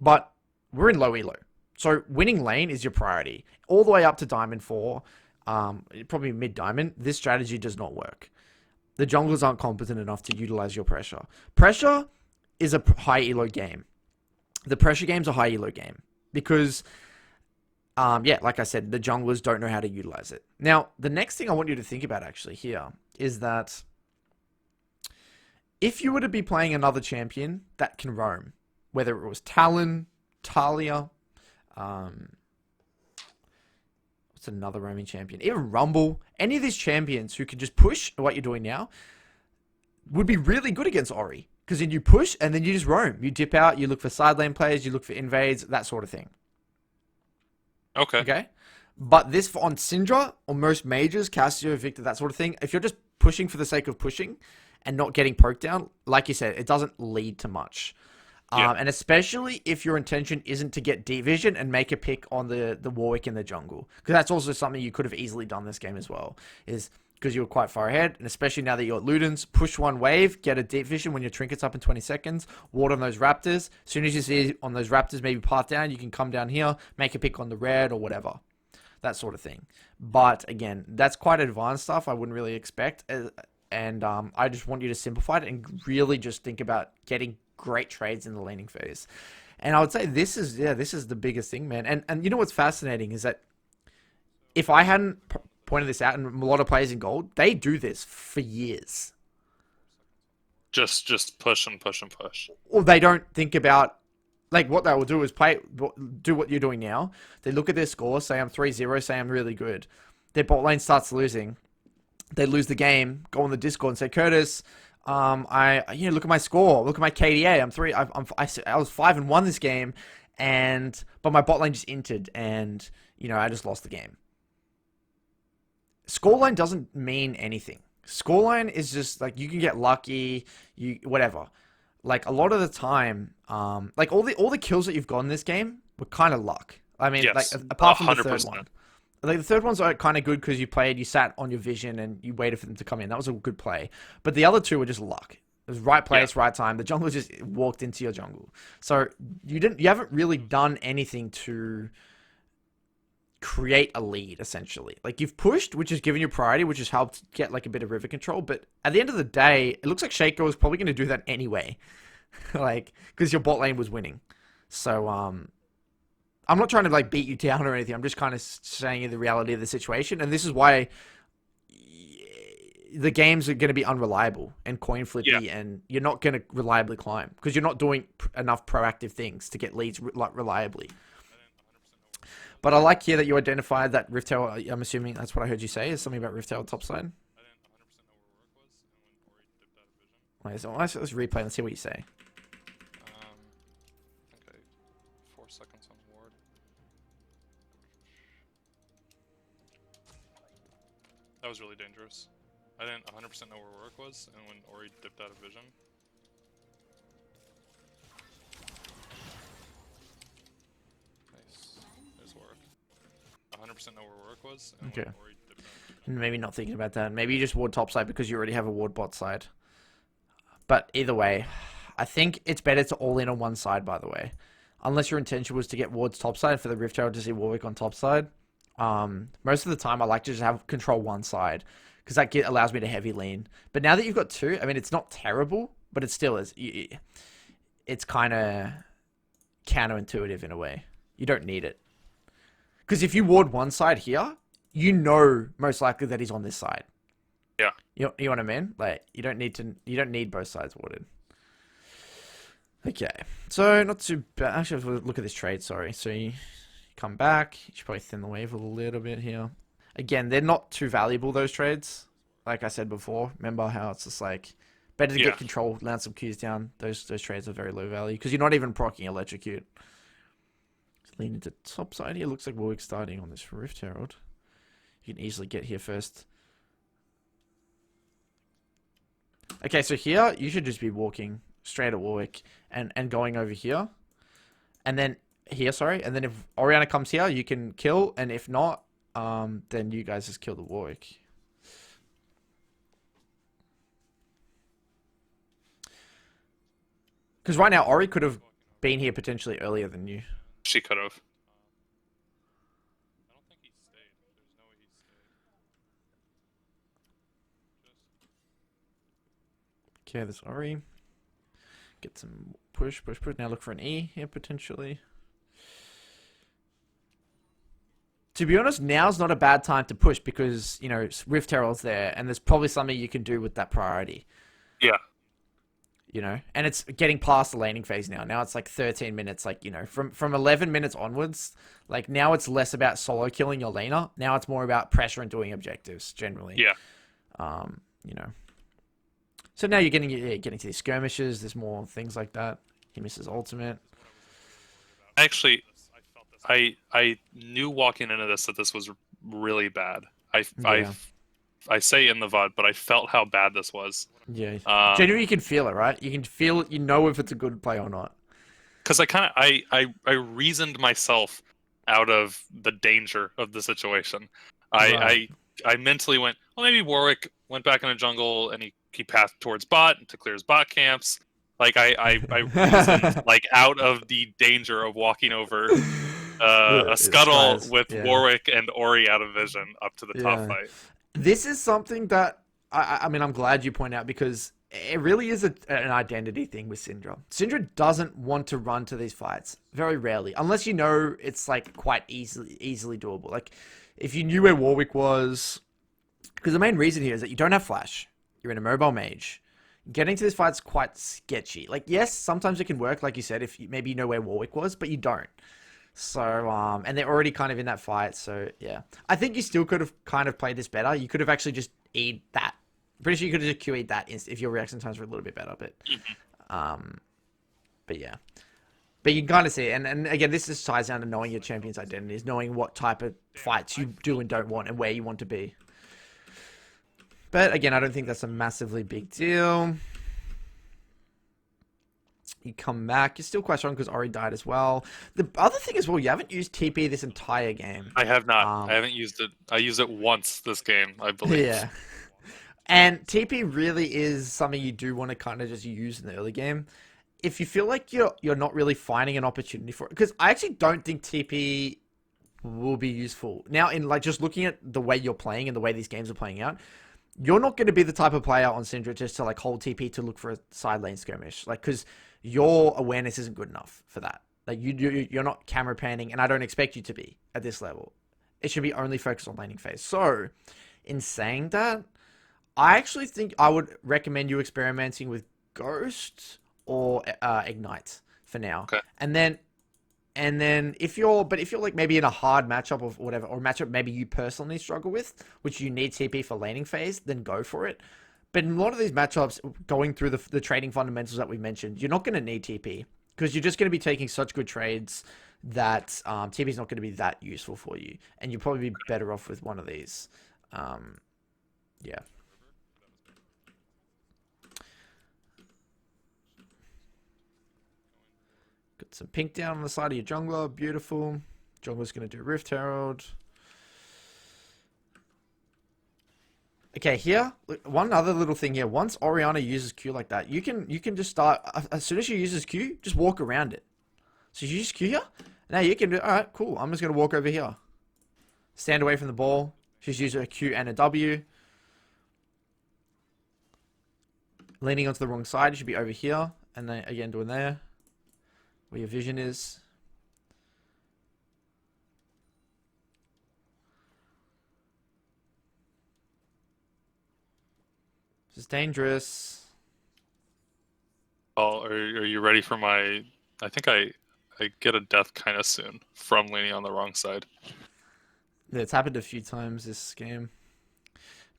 But we're in low elo, so winning lane is your priority all the way up to Diamond 4, probably mid diamond. This strategy does not work. The junglers aren't competent enough to utilize your pressure. Pressure is a high elo game. The pressure game's a high elo game because, yeah, like I said, the junglers don't know how to utilize it. Now, the next thing I want you to think about actually here is that if you were to be playing another champion that can roam, whether it was Talon, Talia, um, what's another roaming champion? Even Rumble. Any of these champions who can just push what you're doing now would be really good against Ori. Because then you push and then you just roam. You dip out, you look for side lane players, you look for invades, that sort of thing. okay, Okay? But this on Syndra or most majors, Cassio, Victor, that sort of thing, if you're just pushing for the sake of pushing and not getting poked down, like you said, it doesn't lead to much. yeah, And especially if your intention isn't to get deep vision and make a pick on the Warwick in the jungle. Because that's also something you could have easily done this game as well. Is because you were quite far ahead. And especially now that you're at Ludens, push one wave, get a deep vision when your trinket's up in 20 seconds, ward on those raptors. As soon as you see on those raptors maybe path down, you can come down here, make a pick on the red or whatever. That sort of thing. But again, that's quite advanced stuff I wouldn't really expect. And I just want you to simplify it and really just think about getting great trades in the laning phase. And I would say this is the biggest thing, man. And you know what's fascinating is that if I hadn't pointed this out, and a lot of players in gold, they do this for years. just push and push and push. Or they don't think about, like, what they will do is do what you're doing now. They look at their score, say I'm 3-0, say I'm really good. Their bot lane starts losing. They lose the game, go on the Discord and say, Curtis, look at my score, look at my KDA. I was 5-1 this game, but my bot lane just entered, and I just lost the game. Scoreline doesn't mean anything. Scoreline is just like you can get lucky, whatever. Like a lot of the time, like all the kills that you've got in this game were kind of luck. I mean, like Yes, apart from the third 100%. one. Like the third one's kind of good because you sat on your vision and you waited for them to come in. That was a good play. But the other two were just luck. It was right place, right time. The jungler just walked into your jungle. So you haven't really done anything to create a lead, essentially. Like you've pushed, which has given you priority, which has helped get like a bit of river control. But at the end of the day, it looks like Shaco was probably going to do that anyway. Like, because your bot lane was winning. So, I'm not trying to like beat you down or anything. I'm just kind of saying the reality of the situation, and this is why the games are going to be unreliable and coin flippy, and you're not going to reliably climb because you're not doing enough proactive things to get leads reliably. But I like here that you identified that Rift Tower. I'm assuming that's what I heard you say is something about Rift Tower topside. Wait, so let's replay and see what you say. Okay, 4 seconds on ward. That was really dangerous. I didn't 100% know where Warwick was, and when Ori dipped out of vision. Nice. There's Warwick. 100% know where Warwick was, and Okay. when Ori dipped out of vision. Maybe not thinking about that. Maybe you just ward topside because you already have a ward bot side. But either way, I think it's better to all in on one side, by the way. Unless your intention was to get wards topside for the Rift Herald to see Warwick on topside. Most of the time, I like to just have control one side because that allows me to heavy lean. But now that you've got two, I mean, it's not terrible, but it still is. it's kind of counterintuitive in a way. You don't need it. Because if you ward one side here, you know most likely that he's on this side. Yeah. You know what I mean? Like, you don't need both sides warded. Okay. So, not too bad. Actually, if we look at this trade, sorry. So, you come back. You should probably thin the wave a little bit here. Again, they're not too valuable, those trades. Like I said before. Remember how it's just like, better to get control, land some Qs down. Those trades are very low value. Because you're not even proccing Electrocute. Lean into top side here. Looks like Warwick starting on this Rift Herald. You can easily get here first. Okay, so here you should just be walking straight at Warwick and going over here. And then here, sorry. And then if Orianna comes here, you can kill. And if not, then you guys just kill the Warwick. Because right now, Ori could have been here potentially earlier than you. She could have. I don't think he stayed. There's no way he stayed. Okay, there's Ori. Get some push. Now look for an E here potentially. To be honest, now's not a bad time to push because, you know, Rift Herald's there and there's probably something you can do with that priority. Yeah. You know, and it's getting past the laning phase now. Now it's like 13 minutes, like, you know, from 11 minutes onwards, like now it's less about solo killing your laner. Now it's more about pressure and doing objectives generally. Yeah. You know. So now you're getting to these skirmishes. There's more things like that. He misses ultimate. Actually, I knew walking into this that this was really bad. I say in the VOD, but I felt how bad this was. Yeah. Generally, you can feel it, right? You can feel it. You know if it's a good play or not. Because I reasoned myself out of the danger of the situation. Right. I mentally went, well, maybe Warwick went back in the jungle and he passed towards bot to clear his bot camps. Like I reasoned like out of the danger of walking over a scuttle with Warwick and Ori out of vision up to the top fight. This is something that I mean, I'm glad you point out because it really is an identity thing with Syndra. Syndra doesn't want to run to these fights very rarely, unless you know it's like quite easily doable. Like if you knew where Warwick was, because the main reason here is that you don't have flash. You're in a mobile mage. Getting to this fight's quite sketchy. Like yes, sometimes it can work, like you said, if maybe you know where Warwick was, but you don't. So, and they're already kind of in that fight, so, yeah. I think you still could have kind of played this better. You could have actually just E'd that. Pretty sure you could have just QE'd that if your reaction times were a little bit better, but yeah. But you can kind of see it, and again, this just ties down to knowing your champion's identities, knowing what type of fights you do and don't want, and where you want to be. But, again, I don't think that's a massively big deal. You come back. You're still quite strong because Ori died as well. The other thing as well, you haven't used TP this entire game. I have not. I haven't used it. I used it once this game, I believe. Yeah. And TP really is something you do want to kind of just use in the early game. If you feel like you're not really finding an opportunity for it, because I actually don't think TP will be useful. Now, in like just looking at the way you're playing and the way these games are playing out, you're not going to be the type of player on Syndra just to like hold TP to look for a side lane skirmish. Like, because your awareness isn't good enough for that. Like, you're not camera panning, and I don't expect you to be at this level. It should be only focused on laning phase. So, in saying that, I actually think I would recommend you experimenting with Ghost or Ignite for now. Okay. And then if you're like maybe in a hard matchup or whatever, or a matchup maybe you personally struggle with, which you need TP for laning phase, then go for it. But in a lot of these matchups, going through the trading fundamentals that we mentioned, you're not going to need TP because you're just going to be taking such good trades that TP is not going to be that useful for you, and you'll probably be better off with one of these. Yeah. Got some pink down on the side of your jungler. Beautiful. Jungler's going to do Rift Herald. Okay, here, one other little thing here. Once Orianna uses Q like that, you can just start, as soon as she uses Q, just walk around it. So you use Q here. Now you can do, alright, cool. I'm just going to walk over here. Stand away from the ball. She's using a Q and a W. Leaning onto the wrong side, you should be over here. And then again doing there. where your vision is. This is dangerous. Oh, are you ready for my? I think I get a death kind of soon from leaning on the wrong side. Yeah, it's happened a few times this game.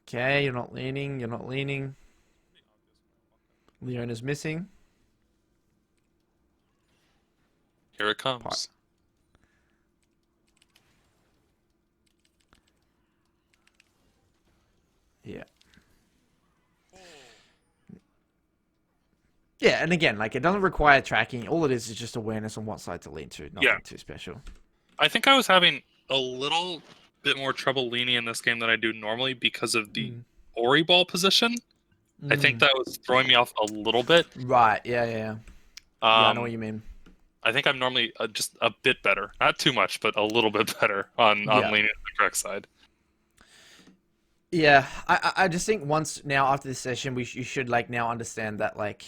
Okay, you're not leaning. You're not leaning. Leona's missing. Here it Part. comes. Yeah. Yeah, and again, like, it doesn't require tracking. All it is just awareness on what side to lean to. Nothing Yeah, too special. I think I was having a little bit more trouble leaning in this game than I do normally because of the Mm. Ori ball position. I think Mm. that was throwing me off a little bit. Right. Yeah, yeah, yeah. Yeah, I know what Um, you mean. I think I'm normally just a bit better, not too much, but a little bit better on Yeah. leaning to the correct side. Yeah, I just think once now after this session, you should like now understand that like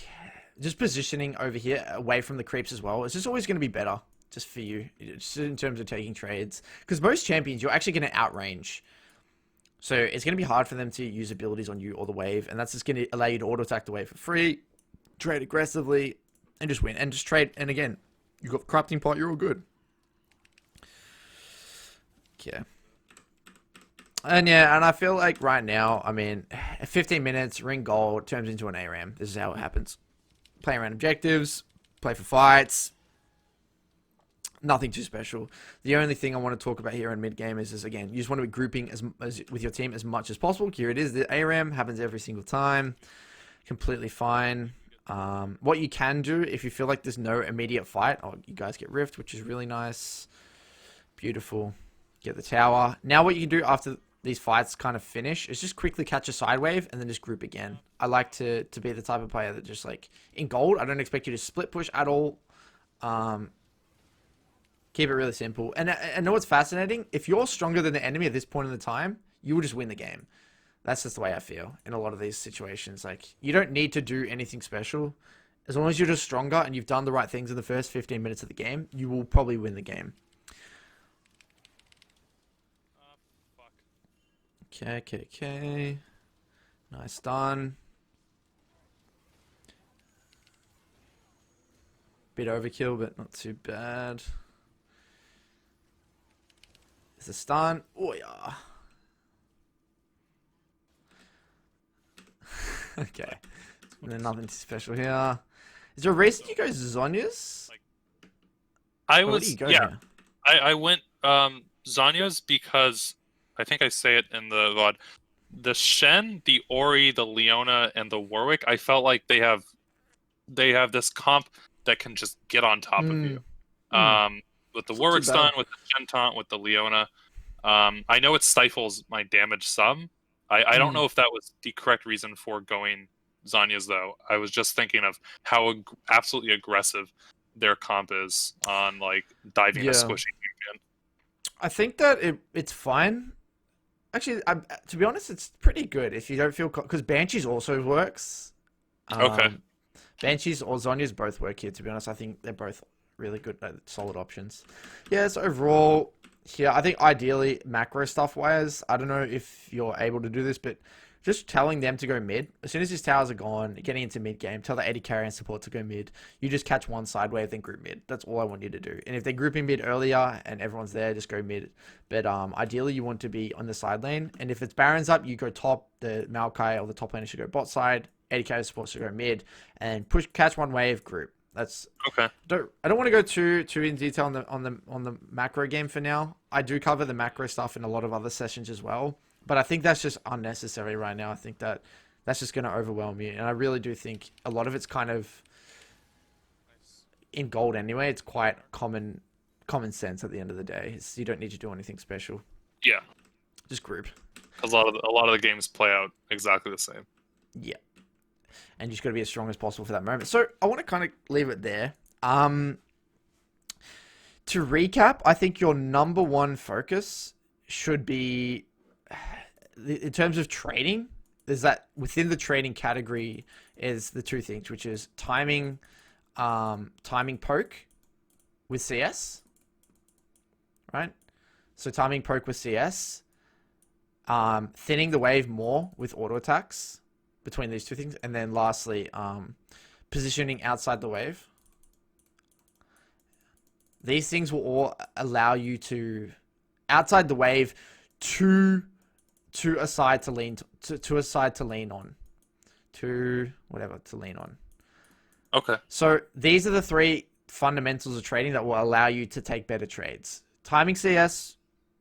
just positioning over here away from the creeps as well. It's just always going to be better just for you, just in terms of taking trades. Because most champions, you're actually going to outrange. So it's going to be hard for them to use abilities on you or the wave, and that's just going to allow you to auto attack the wave for free, trade aggressively, and just win. And just trade. And again, you got the corrupting part, you're all good. Okay. And yeah, and I feel like right now, I mean, 15 minutes, ring gold, turns into an ARAM. This is how it happens. Play around objectives, play for fights. Nothing too special. The only thing I want to talk about here in mid game is again, you just want to be grouping as with your team as much as possible. Here it is. The ARAM happens every single time. Completely fine. What you can do if you feel like there's no immediate fight, oh, you guys get rift, which is really nice. Beautiful. Get the tower. Now what you can do after these fights kind of finish is just quickly catch a side wave and then just group again. I like to be the type of player that just like in gold, I don't expect you to split push at all. Keep it really simple. And I know what's fascinating? If you're stronger than the enemy at this point in the time, you will just win the game. That's just the way I feel in a lot of these situations. Like, you don't need to do anything special. As long as you're just stronger and you've done the right things in the first 15 minutes of the game, you will probably win the game. Okay. Nice done. Bit overkill, but not too bad. It's a stun. Oh, yeah. Okay. Nothing too special here. Is there a reason you go Zonya's? I Where do you was, go yeah, here? I went Zanya's because I think I say it in the VOD. The Shen, the Ori, the Leona, and the Warwick, I felt like they have this comp that can just get on top of you. Mm. With the It's not too Warwick stun, bad. with the Shen taunt, with the Leona. I know it stifles my damage some. I don't Mm. know if that was the correct reason for going Zanya's though. I was just thinking of how absolutely aggressive their comp is on like diving a Yeah. squishy champion. I think that it's fine. Actually, to be honest, it's pretty good if you don't feel... Because Banshees also works. Okay. Um, Banshees or Zonia's both work here, to be honest. I think they're both really good, solid options. Yeah, so overall, here, I think ideally, macro stuff-wise, I don't know if you're able to do this, but just telling them to go mid. As soon as his towers are gone, getting into mid-game, tell the AD carry and support to go mid. You just catch one side wave, then group mid. That's all I want you to do. And if they're grouping mid earlier and everyone's there, just go mid. But ideally, you want to be on the side lane. And if it's Baron's up, you go top. The Maokai or the top laner should go bot side. AD carry support should go mid. And catch one wave, group. That's... Okay. I don't want to go too in detail on the macro game for now. I do cover the macro stuff in a lot of other sessions as well, but I think that's just unnecessary right now. I think that's just going to overwhelm you, and I really do think a lot of it's kind of in gold anyway. It's quite common sense at the end of the day. You don't need to do anything special. Yeah. Just group. Because a lot of the games play out exactly the same. Yeah. And you just got to be as strong as possible for that moment. So I want to kind of leave it there. To recap, I think your number one focus should be, in terms of trading, is that within the trading category is the two things, which is timing, timing poke, with CS, right? So timing poke with CS, thinning the wave more with auto attacks between these two things, and then lastly, positioning outside the wave. These things will all allow you to outside the wave to a side to lean to a side to lean on, to whatever to lean on. Okay. So these are the three fundamentals of trading that will allow you to take better trades. Timing CS,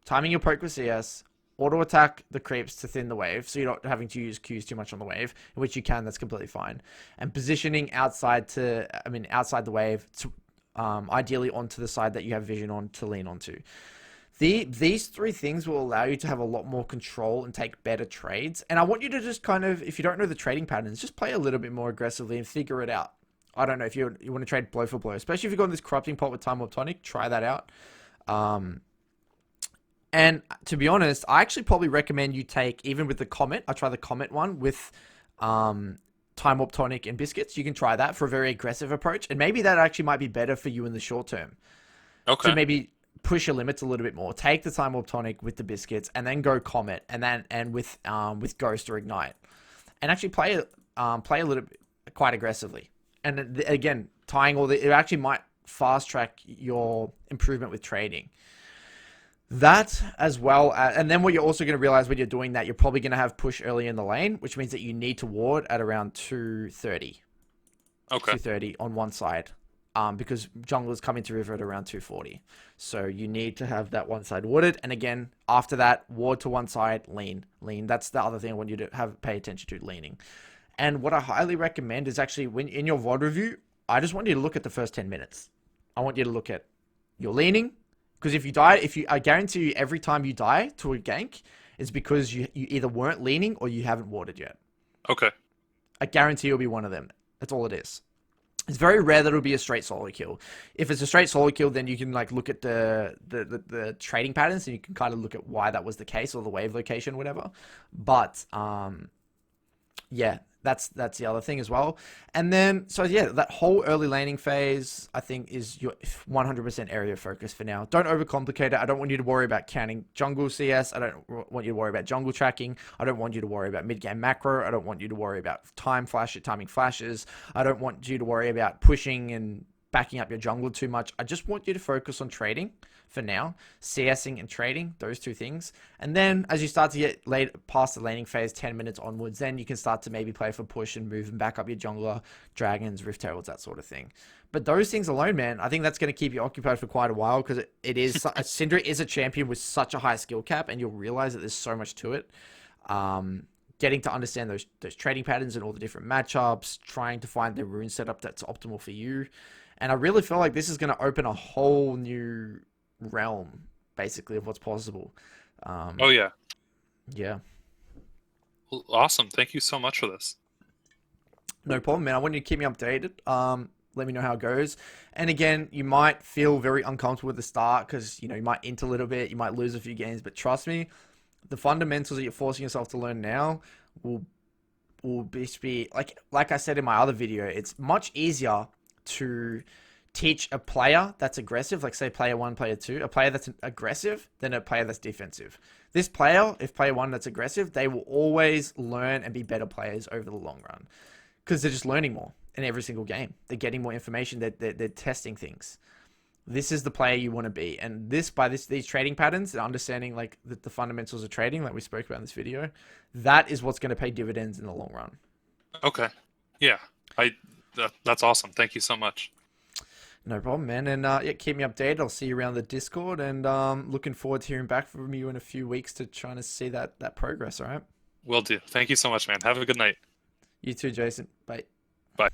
timing your poke with CS, auto attack the creeps to thin the wave, so you're not having to use Qs too much on the wave, in which you can, that's completely fine. And positioning outside the wave to ideally onto the side that you have vision on to lean onto. These three things will allow you to have a lot more control and take better trades. And I want you to just kind of, if you don't know the trading patterns, just play a little bit more aggressively and figure it out. I don't know if you want to trade blow for blow, especially if you've got this corrupting pot with Time Warp Tonic, try that out. And to be honest, I actually probably recommend you take, even with the Comet, I try the Comet one with Time Warp Tonic and Biscuits. You can try that for a very aggressive approach. And maybe that actually might be better for you in the short term. Okay. To maybe push your limits a little bit more. Take the Time Warp Tonic with the Biscuits and then go Comet and with Ghost or Ignite. And actually play a little bit quite aggressively. And again, tying all it actually might fast track your improvement with trading. That as well, and then what you're also going to realize when you're doing that, you're probably going to have push early in the lane, which means that you need to ward at around 230. Okay. 230 on one side, because junglers come into river at around 240. So you need to have that one side warded, and again, after that, ward to one side, lean. That's the other thing I want you to pay attention to, leaning. And what I highly recommend is actually when in your VOD review, I just want you to look at the first 10 minutes. I want you to look at your leaning. Because if you die, I guarantee you every time you die to a gank, it's because you either weren't leaning or you haven't warded yet. Okay. I guarantee you'll be one of them. That's all it is. It's very rare that it'll be a straight solo kill. If it's a straight solo kill, then you can like look at the trading patterns and you can kind of look at why that was the case or the wave location, whatever. But yeah, that's the other thing as well. And then, so yeah, that whole early laning phase, I think, is your 100% area of focus for now. Don't overcomplicate it. I don't want you to worry about counting jungle CS. I don't want you to worry about jungle tracking. I don't want you to worry about mid-game macro. I don't want you to worry about timing flashes. I don't want you to worry about pushing and backing up your jungle too much. I just want you to focus on trading for now, CSing and trading, those two things. And then as you start to get past the laning phase, 10 minutes onwards, then you can start to maybe play for push and move and back up your jungler, dragons, rift heralds, that sort of thing. But those things alone, man, I think that's going to keep you occupied for quite a while, because it is Syndra is a champion with such a high skill cap, and you'll realize that there's so much to it. Getting to understand those trading patterns and all the different matchups, trying to find the rune setup that's optimal for you. And I really feel like this is going to open a whole new realm, basically, of what's possible. Oh, yeah. Yeah. Well, awesome. Thank you so much for this. No problem, man. I want you to keep me updated. Let me know how it goes. And again, you might feel very uncomfortable at the start because, you might int a little bit. You might lose a few games. But trust me, the fundamentals that you're forcing yourself to learn now will be like I said in my other video, it's much easier to teach a player that's aggressive, like say player 1, player 2, a player that's aggressive than a player that's defensive. This player, if player 1 that's aggressive, they will always learn and be better players over the long run because they're just learning more in every single game. They're getting more information, they're testing things. This is the player you want to be. And these trading patterns and understanding like the fundamentals of trading, like we spoke about in this video, that is what's going to pay dividends in the long run. Okay. Yeah. That's awesome. Thank you so much. No problem, man. And yeah, keep me updated. I'll see you around the Discord, and looking forward to hearing back from you in a few weeks to trying to see that progress. All right. Will do. Thank you so much, man. Have a good night. You too, Jason. Bye. Bye.